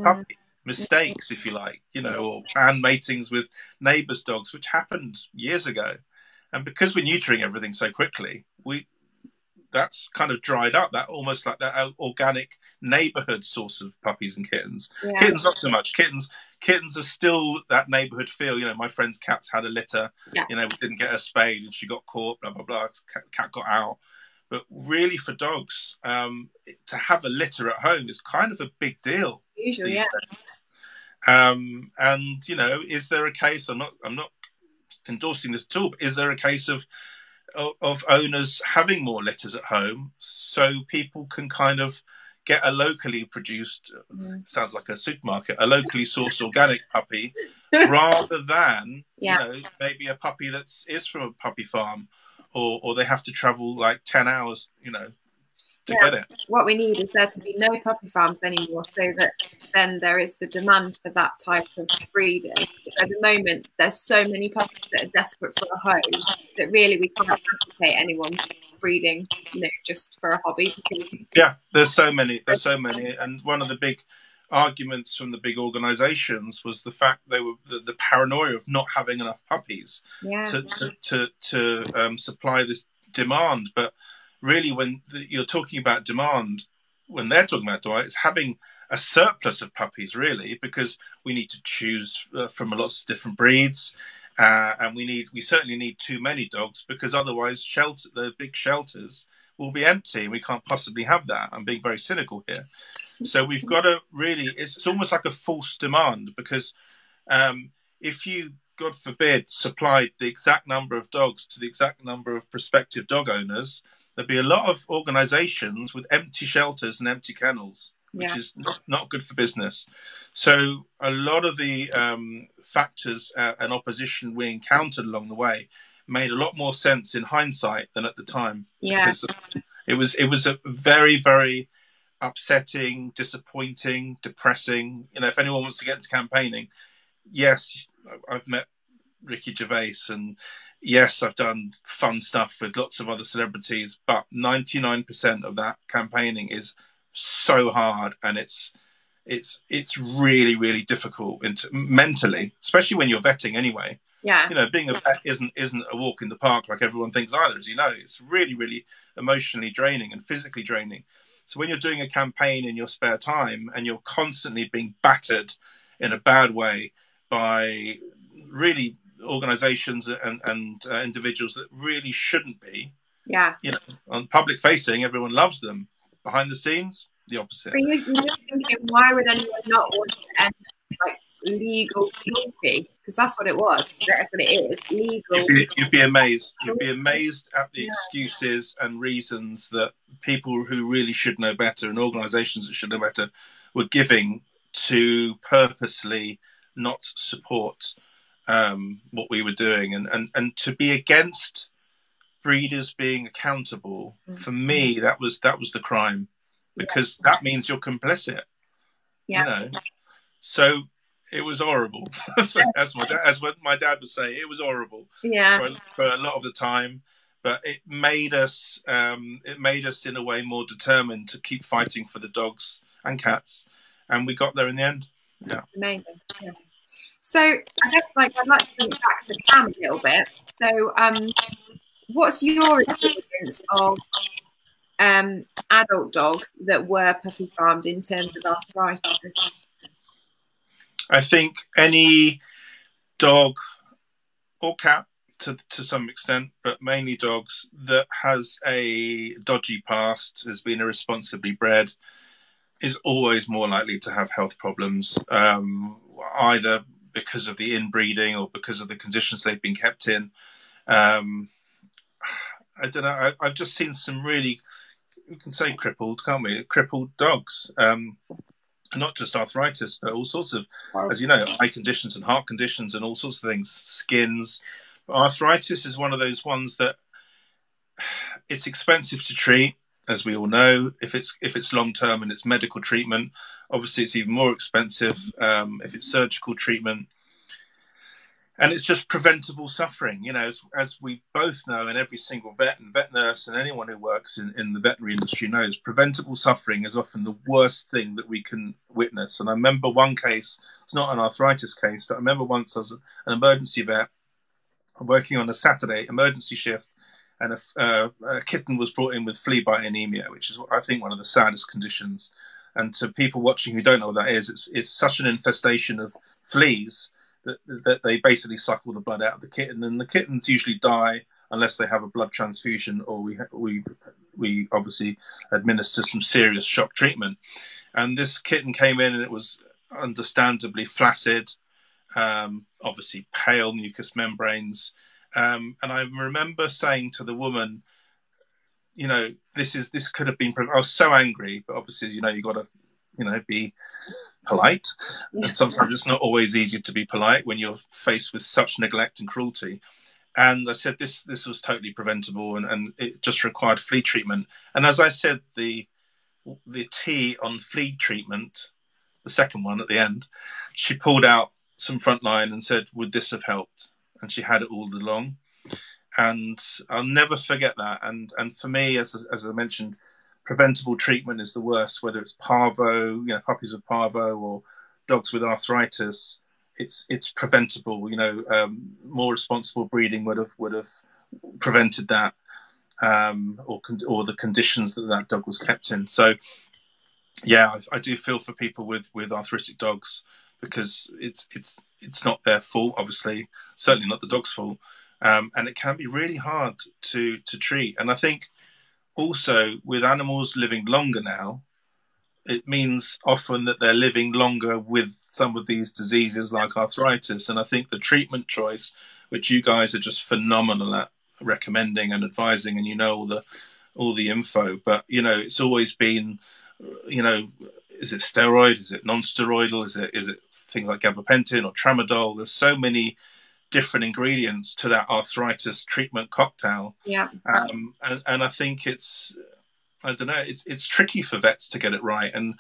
puppy mistakes, if you like, or planned matings with neighbours' dogs, which happened years ago. And because we're neutering everything so quickly, that's kind of dried up, that almost like that organic neighbourhood source of puppies and kittens. Kittens, not so much. Kittens are still that neighbourhood feel. My friend's cat's had a litter. We didn't get her spayed and she got caught, blah, blah, blah. Cat got out. But really, for dogs, to have a litter at home is kind of a big deal. Usually, and is there a case? I'm not endorsing this at all, but is there a case of owners having more litters at home so people can kind of get a locally produced, sounds like a supermarket, a locally sourced organic puppy, rather than maybe a puppy that is from a puppy farm, or they have to travel like 10 hours, get it. What we need is there to be no puppy farms anymore, so that then there is the demand for that type of breeding. At the moment, there's so many puppies that are desperate for a home that really we can't advocate anyone breeding, just for a hobby. Yeah, there's so many, and one of the big arguments from the big organisations was the fact they were the paranoia of not having enough puppies to supply this demand. But really, when you're talking about demand, when they're talking about demand, it's having a surplus of puppies, really, because we need to choose from lots of different breeds. And we certainly need too many dogs, because otherwise the big shelters will be empty, and we can't possibly have that. I'm being very cynical here. So we've got to really, it's almost like a false demand, because if you, God forbid, supplied the exact number of dogs to the exact number of prospective dog owners, there'd be a lot of organisations with empty shelters and empty kennels, which is not good for business. So a lot of the factors and opposition we encountered along the way made a lot more sense in hindsight than at the time. Because it was a very, very upsetting, disappointing, depressing. If anyone wants to get into campaigning, yes, I've met Ricky Gervais, and yes, I've done fun stuff with lots of other celebrities, but 99% of that campaigning is so hard, and it's really, really difficult mentally, especially when you're vetting anyway. Being a vet isn't a walk in the park like everyone thinks either, as you know. It's really, really emotionally draining and physically draining. So when you're doing a campaign in your spare time and you're constantly being battered in a bad way by really organisations and individuals that really shouldn't be, on public facing, everyone loves them. Behind the scenes, the opposite. But you're just thinking, why would anyone not want to end legal cruelty? Because that's what it was. That's what it is. Legal. You'd be amazed. You'd be amazed at the excuses and reasons that people who really should know better and organisations that should know better were giving to purposely not support what we were doing, and to be against breeders being accountable. For me, that was the crime, because that means you're complicit. So it was horrible. as my dad would say, it was horrible for a lot of the time, but it made us in a way more determined to keep fighting for the dogs and cats, and we got there in the end. Amazing. So I guess I'd like to bring it back to Cam a little bit. So what's your experience of adult dogs that were puppy farmed in terms of arthritis? I think any dog or cat to some extent, but mainly dogs, that has a dodgy past, has been irresponsibly bred, is always more likely to have health problems, either because of the inbreeding or because of the conditions they've been kept in. I don't know. I've just seen some really, we can say crippled, can't we? Crippled dogs. Not just arthritis, but all sorts of, as you know, eye conditions and heart conditions and all sorts of things, skins. But arthritis is one of those ones that it's expensive to treat, as we all know. If it's long term and it's medical treatment, obviously it's even more expensive. If it's surgical treatment, and it's just preventable suffering. As we both know, and every single vet and vet nurse and anyone who works in the veterinary industry knows, preventable suffering is often the worst thing that we can witness. And I remember one case, it's not an arthritis case, but I remember once I was an emergency vet working on a Saturday emergency shift, and a kitten was brought in with flea bite anemia, which is, I think, one of the saddest conditions. And to people watching who don't know what that is, it's such an infestation of fleas that they basically suck all the blood out of the kitten, and the kittens usually die unless they have a blood transfusion, or we obviously administer some serious shock treatment. And this kitten came in, and it was understandably flaccid, obviously pale mucous membranes. And I remember saying to the woman, this could have been. I was so angry, but obviously, you got to, be polite. And sometimes it's not always easy to be polite when you're faced with such neglect and cruelty. And I said this was totally preventable, and it just required flea treatment. And as I said, the T on flea treatment, the second one at the end, she pulled out some Frontline and said, would this have helped? And she had it all along. And I'll never forget that. And for me, as I mentioned, preventable treatment is the worst, whether it's parvo, puppies with parvo, or dogs with arthritis. It's preventable. More responsible breeding would have prevented that, or the conditions that dog was kept in. So, yeah, I do feel for people with arthritic dogs, because it's not their fault, obviously, certainly not the dog's fault, and it can be really hard to treat. And I think also with animals living longer now, it means often that they're living longer with some of these diseases like arthritis. And I think the treatment choice, which you guys are just phenomenal at recommending and advising, and all the info, but it's always been, is it steroid? Is it non-steroidal? Is it things like gabapentin or tramadol? There's so many different ingredients to that arthritis treatment cocktail. Yeah. And I think I don't know, it's tricky for vets to get it right. And,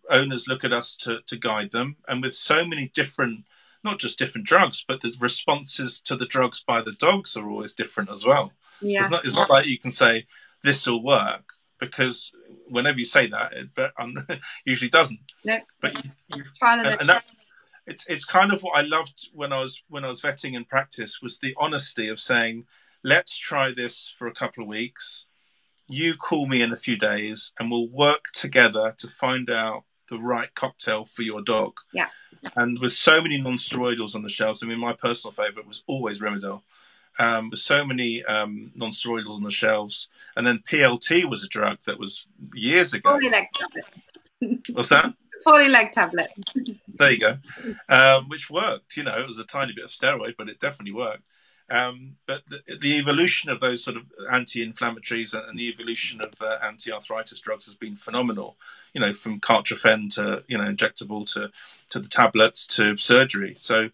owners look at us to guide them. And with so many different, not just different drugs, but the responses to the drugs by the dogs are always different as well. Yeah. It's not like you can say, this will work, because whenever you say that, it usually doesn't. No. But it's kind of what I loved when I was vetting in practice, was the honesty of saying, let's try this for a couple of weeks. You call me in a few days and we'll work together to find out the right cocktail for your dog. Yeah. And with so many non-steroidals on the shelves, I mean, my personal favorite was always Rimadyl. With so many non-steroidals on the shelves. And then PLT was a drug that was years ago. Poly leg tablet. What's that? Poly leg tablet. There you go. Which worked. It was a tiny bit of steroid, but it definitely worked. But the evolution of those sort of anti-inflammatories and the evolution of anti-arthritis drugs has been phenomenal. From Cartrofen to injectable to the tablets to surgery. So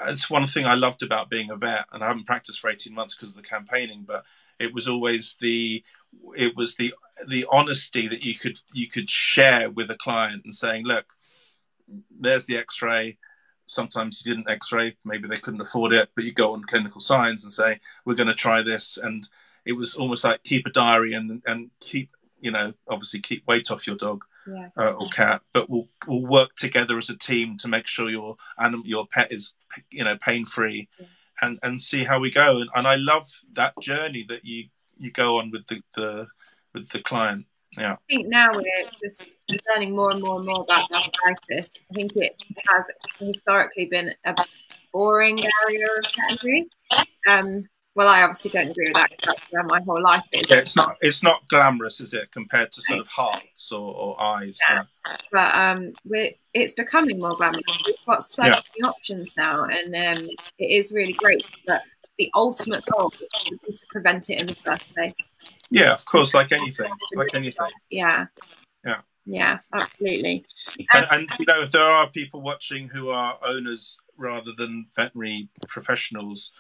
it's one thing I loved about being a vet, and I haven't practiced for 18 months because of the campaigning. But it was always the honesty that you could share with a client and saying, look, there's the X-ray. Sometimes you didn't X-ray, maybe they couldn't afford it, but you go on clinical signs and say, we're going to try this. And it was almost like keep a diary and keep, obviously keep weight off your dog. Yeah. Or cat, but we'll work together as a team to make sure your pet is, pain-free, yeah. and see how we go. And I love that journey that you go on with the client. Yeah. I think now we're just learning more and more and more about arthritis. I think it has historically been a boring area of veterinary. Well, I obviously don't agree with that, because that's where my whole life is. Yeah, it's not glamorous, is it, compared to sort of hearts or eyes? Yeah. But it's becoming more glamorous. We've got so many options now, and it is really great. But the ultimate goal is to prevent it in the first place. Yeah, of course, like anything. Yeah. Yeah. Yeah, absolutely. And if there are people watching who are owners rather than veterinary professionals,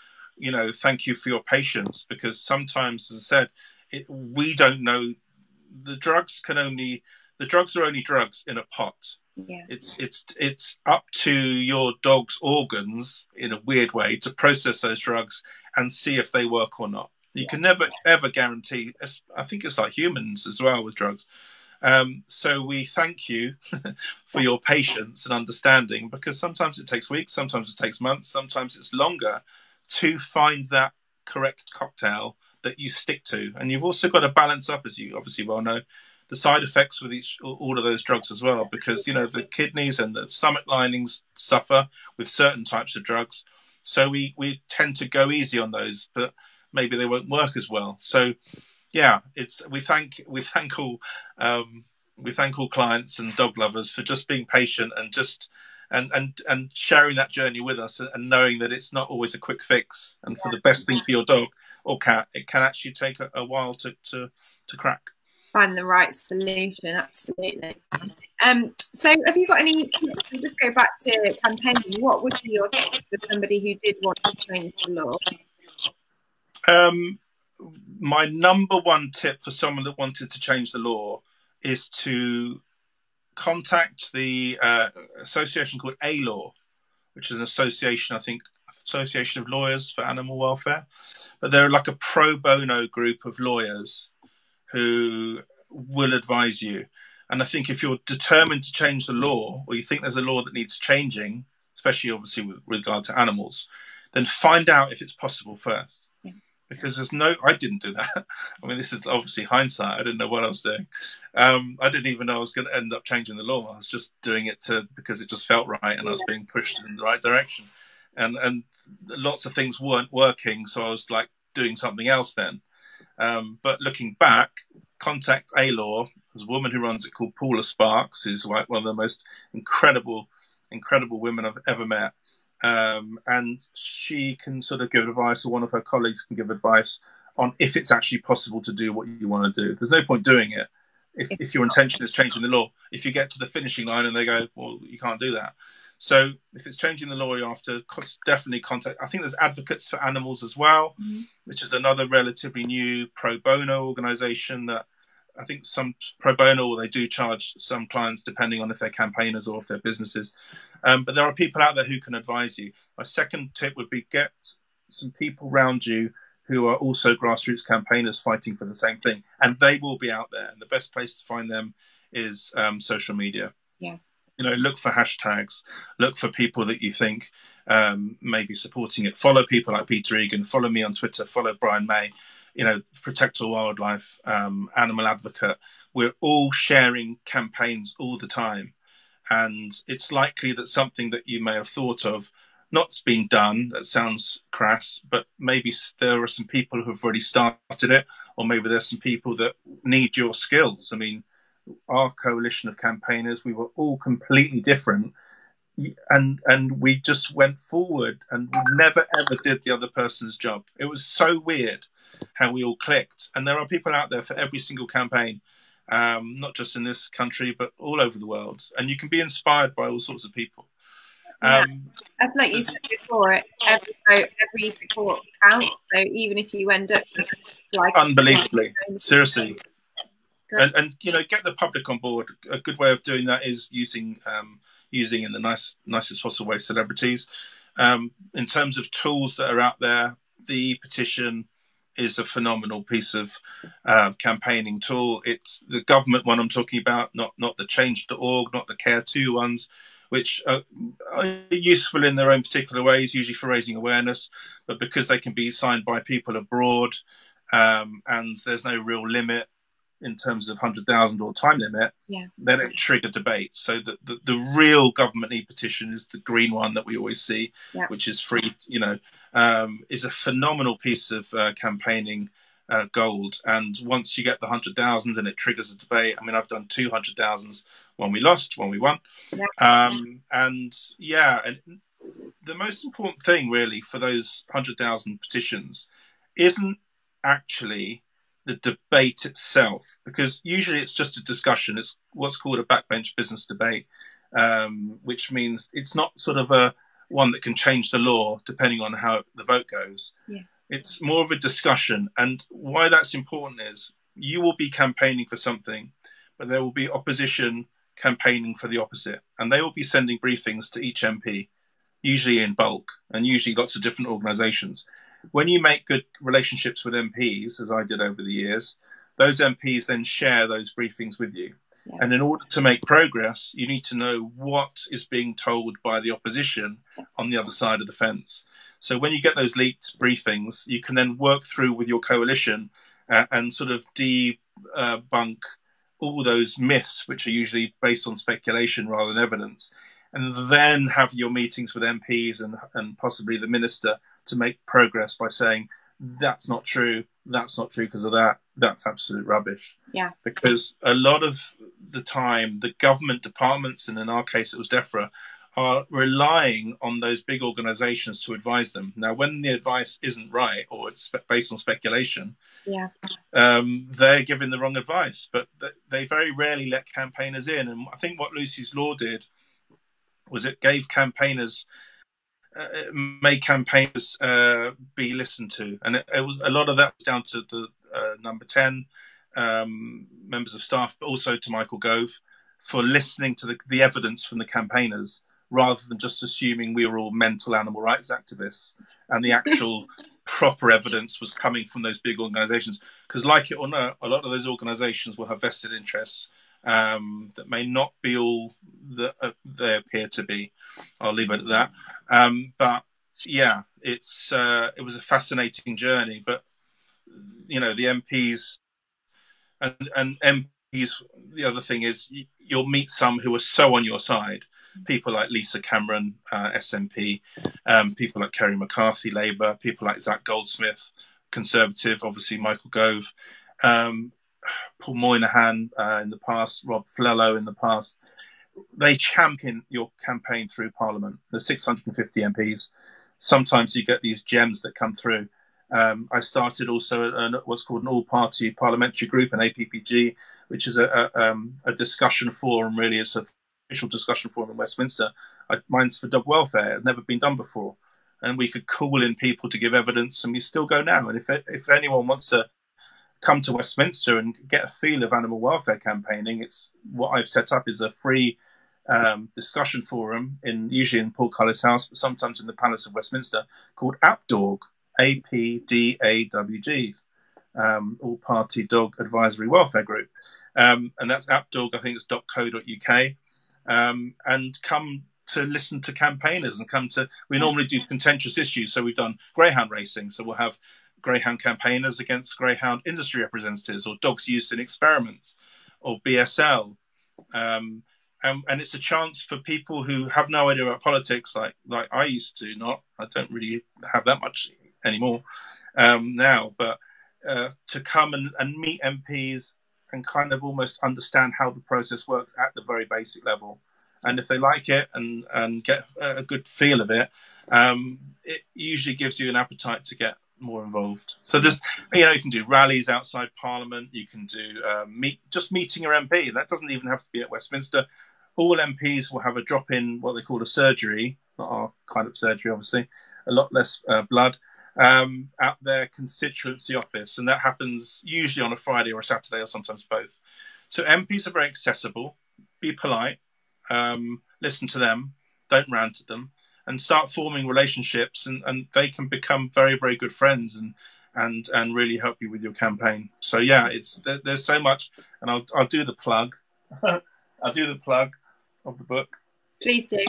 thank you for your patience, because sometimes, as I said, we don't know. The drugs are only drugs in a pot. Yeah. It's up to your dog's organs, in a weird way, to process those drugs and see if they work or not. You can never, ever guarantee. I think it's like humans as well with drugs. So we thank you for your patience and understanding, because sometimes it takes weeks, sometimes it takes months, sometimes it's longer to find that correct cocktail that you stick to. And you've also got to balance up, as you obviously well know, the side effects with all of those drugs as well, because the kidneys and the stomach linings suffer with certain types of drugs. So we tend to go easy on those, but maybe they won't work as well. So yeah, we thank all clients and dog lovers for just being patient and just and sharing that journey with us, and knowing that it's not always a quick fix. And for the best thing for your dog or cat, it can actually take a while to crack. find the right solution. Absolutely. So have you got any tips? We'll just go back to campaigning. What would be your tips for somebody who did want to change the law? My number one tip for someone that wanted to change the law is to contact the association called A-Law, which is an association, I think, Association of Lawyers for Animal Welfare. But they're like a pro bono group of lawyers who will advise you. And I think if you're determined to change the law, or you think there's a law that needs changing, especially obviously with regard to animals, then find out if it's possible first. Yeah. Because I didn't do that. I mean, this is obviously hindsight. I didn't know what I was doing. I didn't even know I was going to end up changing the law. I was just doing it because it just felt right, and I was being pushed in the right direction. And lots of things weren't working, so I was like doing something else then. But looking back, contact A-Law. There's a woman who runs it called Paula Sparks, who's like one of the most incredible women I've ever met. And she can sort of give advice, or one of her colleagues can give advice on if it's actually possible to do what you want to do. There's no point doing it if your intention is changing the law. If you get to the finishing line and they go, well, you can't do that. So if it's changing the law, you have to definitely contact. I think there's Advocates for Animals as well, which is another relatively new pro bono organisation that I think some pro bono, they do charge some clients depending on if they're campaigners or if they're businesses. But there are people out there who can advise you. My second tip would be get some people around you who are also grassroots campaigners fighting for the same thing. And they will be out there. And the best place to find them is social media. Yeah. Look for hashtags, look for people that you think may be supporting it. Follow people like Peter Egan, follow me on Twitter, follow Brian May, Protect All Wildlife, Animal Advocate. We're all sharing campaigns all the time. And it's likely that something that you may have thought of not's been done. That sounds crass, but maybe there are some people who have already started it, or maybe there's some people that need your skills. I mean, our coalition of campaigners, we were all completely different, and we just went forward and we never ever did the other person's job. It was so weird how we all clicked. And there are people out there for every single campaign, not just in this country but all over the world, and you can be inspired by all sorts of people. Like you said before, every support counts. So even if you end up like unbelievably, seriously. And get the public on board. A good way of doing that is using in the nicest possible way celebrities. In terms of tools that are out there, the petition is a phenomenal piece of campaigning tool. It's the government one I'm talking about, not the change.org, not the Care2 ones, which are useful in their own particular ways, usually for raising awareness, but because they can be signed by people abroad, and there's no real limit in terms of 100,000 or time limit, they don't trigger debate. So the real government e-petition is the green one that we always see, which is free, is a phenomenal piece of campaigning gold. And once you get the 100,000 and it triggers a debate, I mean, I've done 200,000 when we lost, when we won. And the most important thing really for those 100,000 petitions isn't actually the debate itself, because usually it's just a discussion. It's what's called a backbench business debate, which means it's not sort of a one that can change the law depending on how the vote goes. It's more of a discussion. And why that's important is you will be campaigning for something, but there will be opposition campaigning for the opposite, and they will be sending briefings to each MP, usually in bulk, and usually lots of different organisations. When you make good relationships with MPs, as I did over the years, those MPs then share those briefings with you. And in order to make progress, you need to know what is being told by the opposition on the other side of the fence. So when you get those leaked briefings, you can then work through with your coalition and sort of debunk all those myths, which are usually based on speculation rather than evidence, and then have your meetings with MPs and possibly the minister to make progress by saying, that's not true because of that. That's absolute rubbish. Because a lot of the time, the government departments, and in our case it was DEFRA, are relying on those big organizations to advise them. Now, when the advice isn't right or it's based on speculation, they're giving the wrong advice. But they very rarely let campaigners in. And I think what Lucy's Law did was it gave campaigners, made campaigners be listened to. And it was a lot of that was down to the number 10 members of staff, but also to Michael Gove, for listening to the evidence from the campaigners, rather than just assuming we were all mental animal rights activists, and the actual proper evidence was coming from those big organizations. Because like it or not, a lot of those organizations will have vested interests that may not be all that they appear to be. I'll leave it at that. But yeah, it was a fascinating journey. But you know, the MPs and MPs, the other thing is you'll meet some who are so on your side. People like Lisa Cameron, SNP, people like Kerry McCarthy, Labour, people like Zach Goldsmith, Conservative, obviously Michael Gove, Paul Moynihan in the past, Rob Flello in the past. They champion your campaign through Parliament. The 650 MPs. Sometimes you get these gems that come through. I started also what's called an all-party parliamentary group, an APPG, which is a discussion forum, really. It's an official discussion forum in Westminster. Mine's for dog welfare. It had never been done before. And we could call in people to give evidence, and we still go now. And if anyone wants to come to Westminster and get a feel of animal welfare campaigning, it's what I've set up is a free discussion forum, usually in Paul Cullis House, but sometimes in the Palace of Westminster, called APDAWG, APDAWG, All Party Dog Advisory Welfare Group. And that's APDAWG, I think it's .co.uk. And come to listen to campaigners and we normally do contentious issues. So we've done greyhound racing. So we'll have greyhound campaigners against greyhound industry representatives, or dogs used in experiments, or BSL. And it's a chance for people who have no idea about politics, like I used to not. I don't really have that much anymore now, but to come and meet MPs and kind of almost understand how the process works at the very basic level. And if they like it and get a good feel of it, it usually gives you an appetite to get more involved. So there's, you can do rallies outside Parliament. You can do meeting your MP. That doesn't even have to be at Westminster. All MPs will have a drop-in, what they call a surgery, not our kind of surgery, obviously, a lot less blood, at their constituency office. And that happens usually on a Friday or a Saturday, or sometimes both. So MPs are very accessible. Be polite. Listen to them. Don't rant at them. And start forming relationships, and they can become very, very good friends and really help you with your campaign. So yeah, there's so much, and I'll do the plug. I'll do the plug of the book. Please do.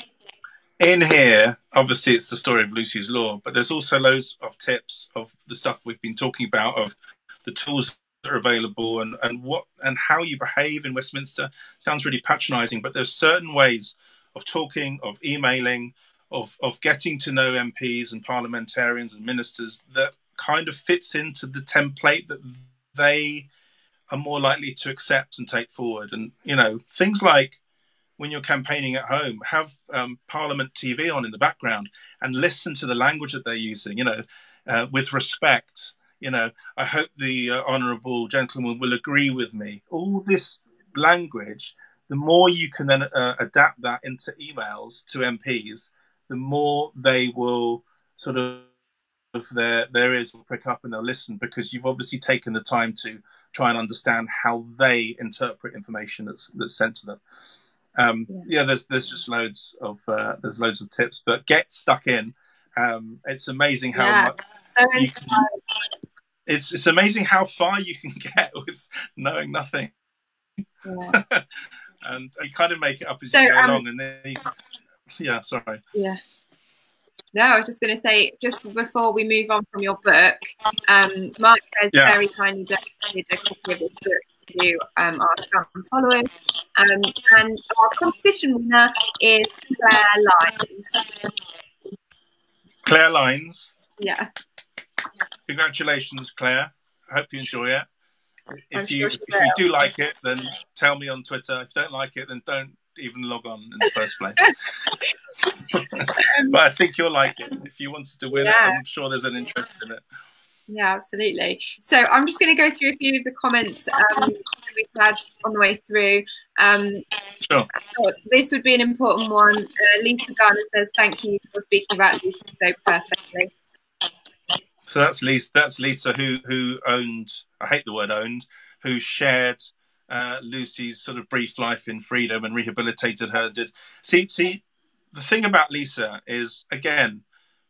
In here, obviously, it's the story of Lucy's Law, but there's also loads of tips of the stuff we've been talking about, of the tools that are available, and how you behave in Westminster. Sounds really patronising, but there's certain ways of talking, of emailing, of getting to know MPs and parliamentarians and ministers that kind of fits into the template that they are more likely to accept and take forward. And, things like when you're campaigning at home, have Parliament TV on in the background and listen to the language that they're using, with respect. I hope the honourable gentleman will agree with me. All this language, the more you can then adapt that into emails to MPs, the more they will sort of their ears will prick up and they'll listen, because you've obviously taken the time to try and understand how they interpret information that's sent to them. There's just loads of tips, but get stuck in. It's amazing how much it's amazing how far you can get with knowing nothing. Yeah. And you kind of make it up as you go along, and then sorry. Yeah. No, I was just going to say, just before we move on from your book, Marc has very kindly donated a copy of this book to our account followers, and our competition winner is Claire Lines. Claire Lines. Yeah. Congratulations, Claire. I hope you enjoy it. If you do like it, then tell me on Twitter. If you don't like it, then don't even log on in the first place. But I think you'll like it. If you wanted to win it, I'm sure there's an interest in it. Yeah, absolutely. So I'm just going to go through a few of the comments that we've had on the way through. Sure. This would be an important one. Lisa Garner says, thank you for speaking about Lucy so perfectly. So that's Lisa who owned, I hate the word owned, who shared Lucy's sort of brief life in freedom and rehabilitated her. See, the thing about Lisa is, again,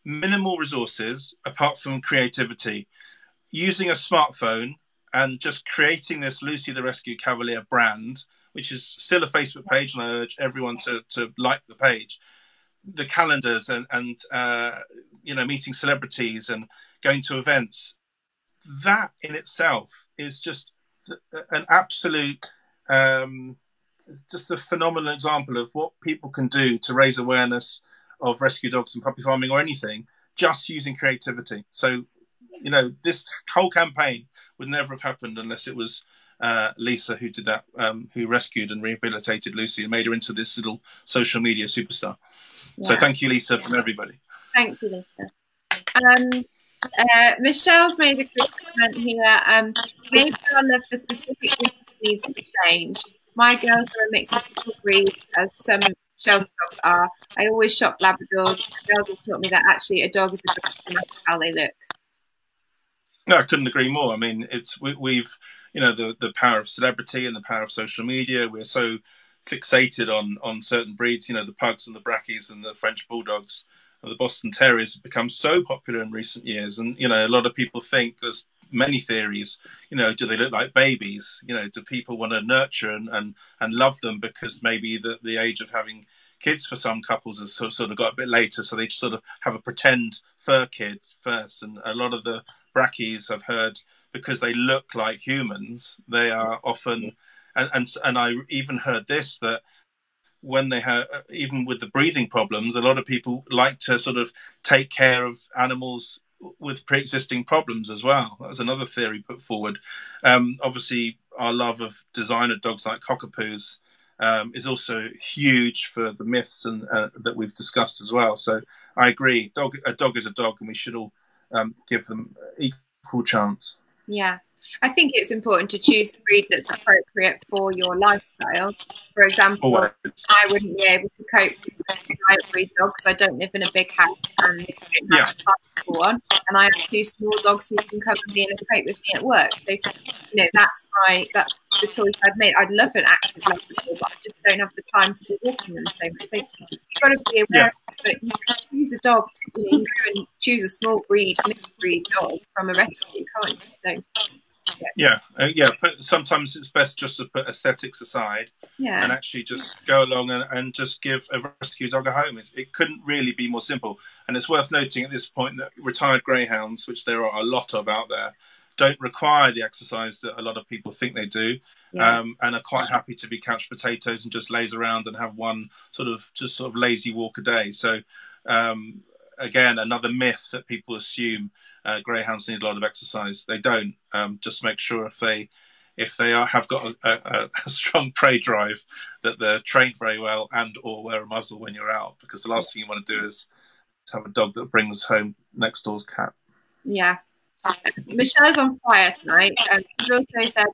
minimal resources apart from creativity, using a smartphone and just creating this Lucy the Rescue Cavalier brand, which is still a Facebook page, and I urge everyone to like the page. The calendars and you know, meeting celebrities and going to events, that in itself is just an absolute just a phenomenal example of what people can do to raise awareness of rescue dogs and puppy farming or anything, just using creativity. So, you know, this whole campaign would never have happened unless it was Lisa who did that, who rescued and rehabilitated Lucy and made her into this little social media superstar. Yeah. So thank you, Lisa, from everybody. Thank you, Lisa. Michelle's made a quick comment here. Maybe our love for specific breeds needs to change. My girls are a mix of small breeds, as some shelter dogs are. I always shop Labradors. My girls have taught me that actually a dog is a dog no matter how they look. No, I couldn't agree more. I mean, we've you know, the power of celebrity and the power of social media. We're so fixated on certain breeds. You know, the pugs and the brackies and the French bulldogs. The Boston Terriers have become so popular in recent years, and you know, a lot of people think there's many theories. You know, do they look like babies? You know, do people want to nurture and love them because maybe the age of having kids for some couples has sort of got a bit later, so they just sort of have a pretend fur kid first. And a lot of the brackies I've heard, because they look like humans, they are often, and I even heard this, that when they have, even with the breathing problems, a lot of people like to sort of take care of animals with pre-existing problems as well. That's another theory put forward. Obviously, our love of designer dogs like cockapoos is also huge for the myths and that we've discussed as well. So I agree. A dog is a dog, and we should all give them equal chance. Yeah. I think it's important to choose a breed that's appropriate for your lifestyle. For example, always. I wouldn't be able to cope with a giant breed dog because I don't live in a big house and don't have time for one. And I have two small dogs who can come and be in a crate with me at work. So, you know, that's the choice I'd made. I'd love an active Labrador, but I just don't have the time to be walking them so much. So you've got to be aware of it, but you can choose a dog. You know, you can go and choose a small breed, mixed breed dog from a rescue, can't you? So. Yeah. But sometimes it's best just to put aesthetics aside and actually just go along and just give a rescue dog a home. It couldn't really be more simple. And it's worth noting at this point that retired greyhounds, which there are a lot of out there, don't require the exercise that a lot of people think they do, and are quite happy to be couch potatoes and just laze around and have one sort of lazy walk a day. So again, another myth that people assume greyhounds need a lot of exercise. They don't. Just make sure if they have got a strong prey drive, that they're trained very well and or wear a muzzle when you're out, because the last thing you want to do is have a dog that brings home next door's cat. Yeah. Michelle's on fire tonight. She's also said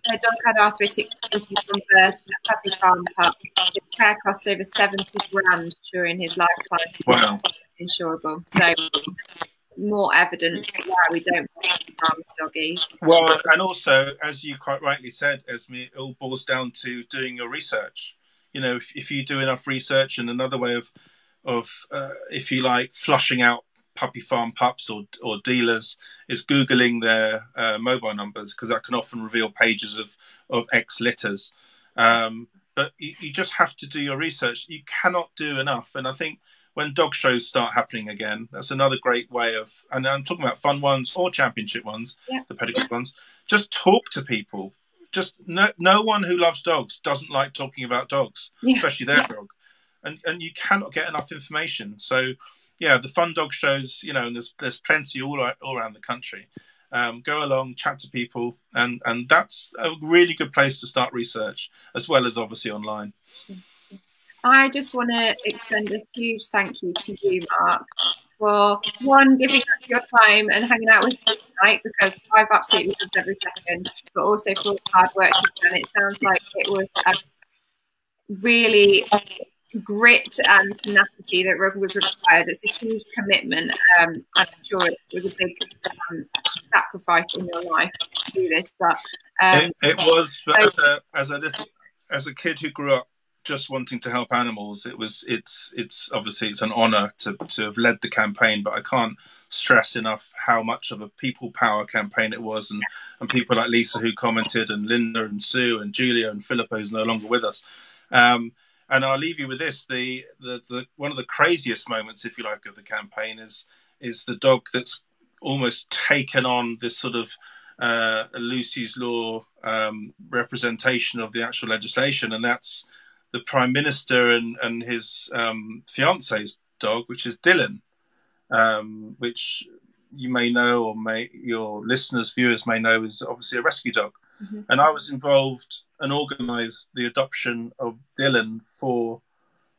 her dog had arthritic conditions from birth, a puppy farm pup. His care cost over 70 grand during his lifetime. Wow. Insurable. So more evidence why we don't farm doggies. Well, and also, as you quite rightly said, Esme, it all boils down to doing your research. You know, if you do enough research, and another way of if you like, flushing out puppy farm pups or dealers is Googling their mobile numbers, because that can often reveal pages of ex-litters. But you just have to do your research. You cannot do enough. And I think when dog shows start happening again, that's another great way of, and I'm talking about fun ones or championship ones, the pedigree ones, just talk to people. Just no one who loves dogs doesn't like talking about dogs, especially their dog. And you cannot get enough information. So, yeah, the fun dog shows, you know, and there's plenty all around the country. Go along, chat to people, and that's a really good place to start research, as well as obviously online. I just want to extend a huge thank you to you, Marc, for one, giving up your time and hanging out with me tonight, because I've absolutely loved every second, but also for all the hard work you've done. It sounds like it was really grit and tenacity that was required. It's a huge commitment. I'm sure it was a big sacrifice in your life to do this, but it was. But as a kid who grew up just wanting to help animals, it's obviously it's an honour to have led the campaign. But I can't stress enough how much of a people power campaign it was, and people like Lisa who commented, and Linda and Sue and Julia and Philippa who's no longer with us. And I'll leave you with this: the one of the craziest moments, if you like, of the campaign is the dog that's almost taken on this sort of Lucy's Law representation of the actual legislation, and that's the Prime Minister and his fiance's dog, which is Dylan, which you may know, or your listeners, viewers may know, is obviously a rescue dog. Mm-hmm. And I was involved and organised the adoption of Dylan for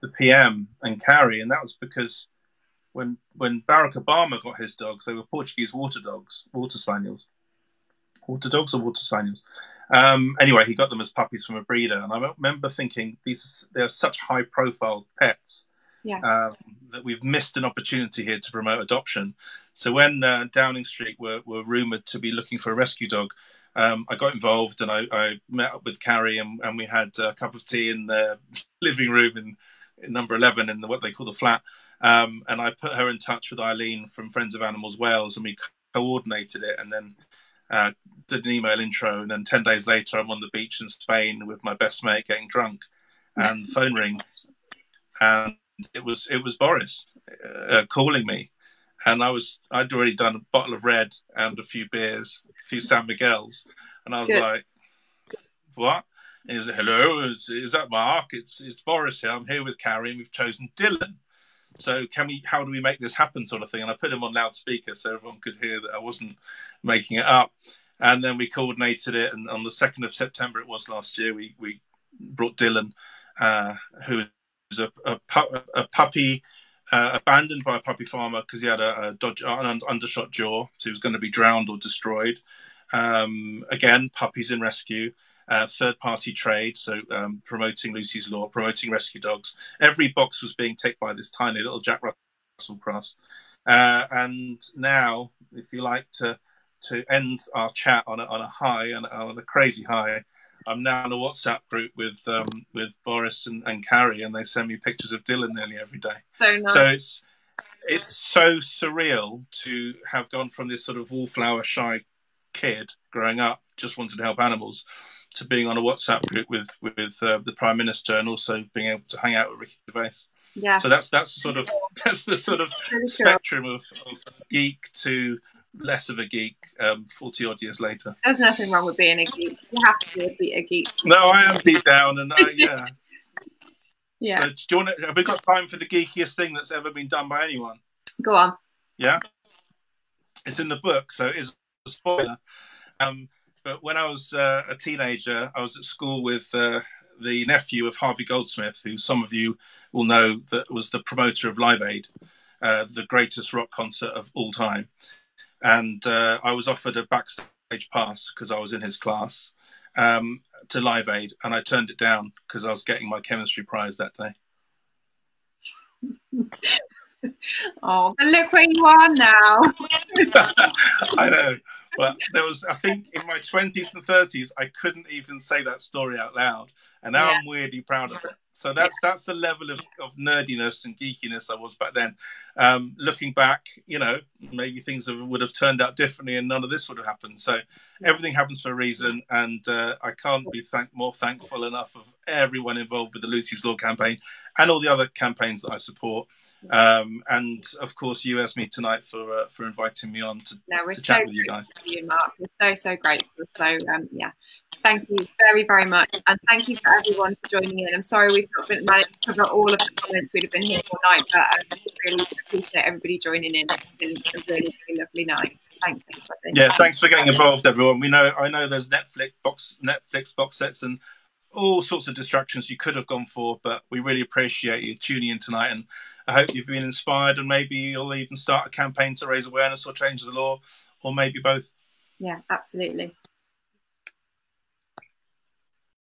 the PM and Carrie, and that was because when Barack Obama got his dogs, they were Portuguese water spaniels. Water dogs or water spaniels? Anyway, he got them as puppies from a breeder, and I remember thinking they're such high-profile pets, that we've missed an opportunity here to promote adoption. So when Downing Street were rumoured to be looking for a rescue dog, I got involved, and I met up with Carrie, and we had a cup of tea in the living room in number 11 in what they call the flat. And I put her in touch with Eileen from Friends of Animals Wales, and we coordinated it, and then did an email intro. And then 10 days later, I'm on the beach in Spain with my best mate getting drunk, and the phone rings, and it was Boris calling me. And I'd already done a bottle of red and a few beers, a few San Miguel's, and I was like, "What?" And he said, "Hello, is that Marc? It's Boris here. I'm here with Carrie, and we've chosen Dylan. So how do we make this happen?" sort of thing. And I put him on loudspeaker so everyone could hear that I wasn't making it up. And then we coordinated it, and on the 2nd of September, it was last year, we brought Dylan, who is a puppy. Abandoned by a puppy farmer because he had an undershot jaw, so he was going to be drowned or destroyed. Again, puppies in rescue, third-party trade, so promoting Lucy's Law, promoting rescue dogs. Every box was being ticked by this tiny little Jack Russell cross. And now, if you like to end our chat on a high, and on a crazy high, I'm now in a WhatsApp group with Boris and Carrie, and they send me pictures of Dylan nearly every day. So nice. So it's so surreal to have gone from this sort of wallflower shy kid growing up, just wanting to help animals, to being on a WhatsApp group with the Prime Minister, and also being able to hang out with Ricky Gervais. Yeah. So that's the sort of spectrum of geek to less of a geek 40 odd years later. There's nothing wrong with being a geek. You have to be a geek. No, I am deep down, and yeah. Yeah. So have we got time for the geekiest thing that's ever been done by anyone? Go on. Yeah. It's in the book, so it is a spoiler. But when I was a teenager, I was at school with the nephew of Harvey Goldsmith, who some of you will know that was the promoter of Live Aid, the greatest rock concert of all time. And I was offered a backstage pass because I was in his class to Live Aid, and I turned it down because I was getting my chemistry prize that day. Oh, but look where you are now. I know, but I think in my 20s and 30s, I couldn't even say that story out loud, and now I'm weirdly proud of it. So that's the level of nerdiness and geekiness I was back then. Looking back, maybe things would have turned out differently, and none of this would have happened. So everything happens for a reason, and I can't be more thankful enough of everyone involved with the Lucy's Law campaign and all the other campaigns that I support. And of course, you as me tonight for inviting me on to chat with you guys. You, Marc. We're so grateful. So thank you very, very much, and thank you for everyone for joining in. I'm sorry we've not been managed to cover all of the comments. We'd have been here all night, but I really appreciate everybody joining in. It's been a really, really lovely night. Thanks, everybody. Yeah, thanks for getting involved, everyone. I know there's Netflix box sets and all sorts of distractions you could have gone for, but we really appreciate you tuning in tonight, and I hope you've been inspired, and maybe you'll even start a campaign to raise awareness or change the law, or maybe both. Yeah, absolutely.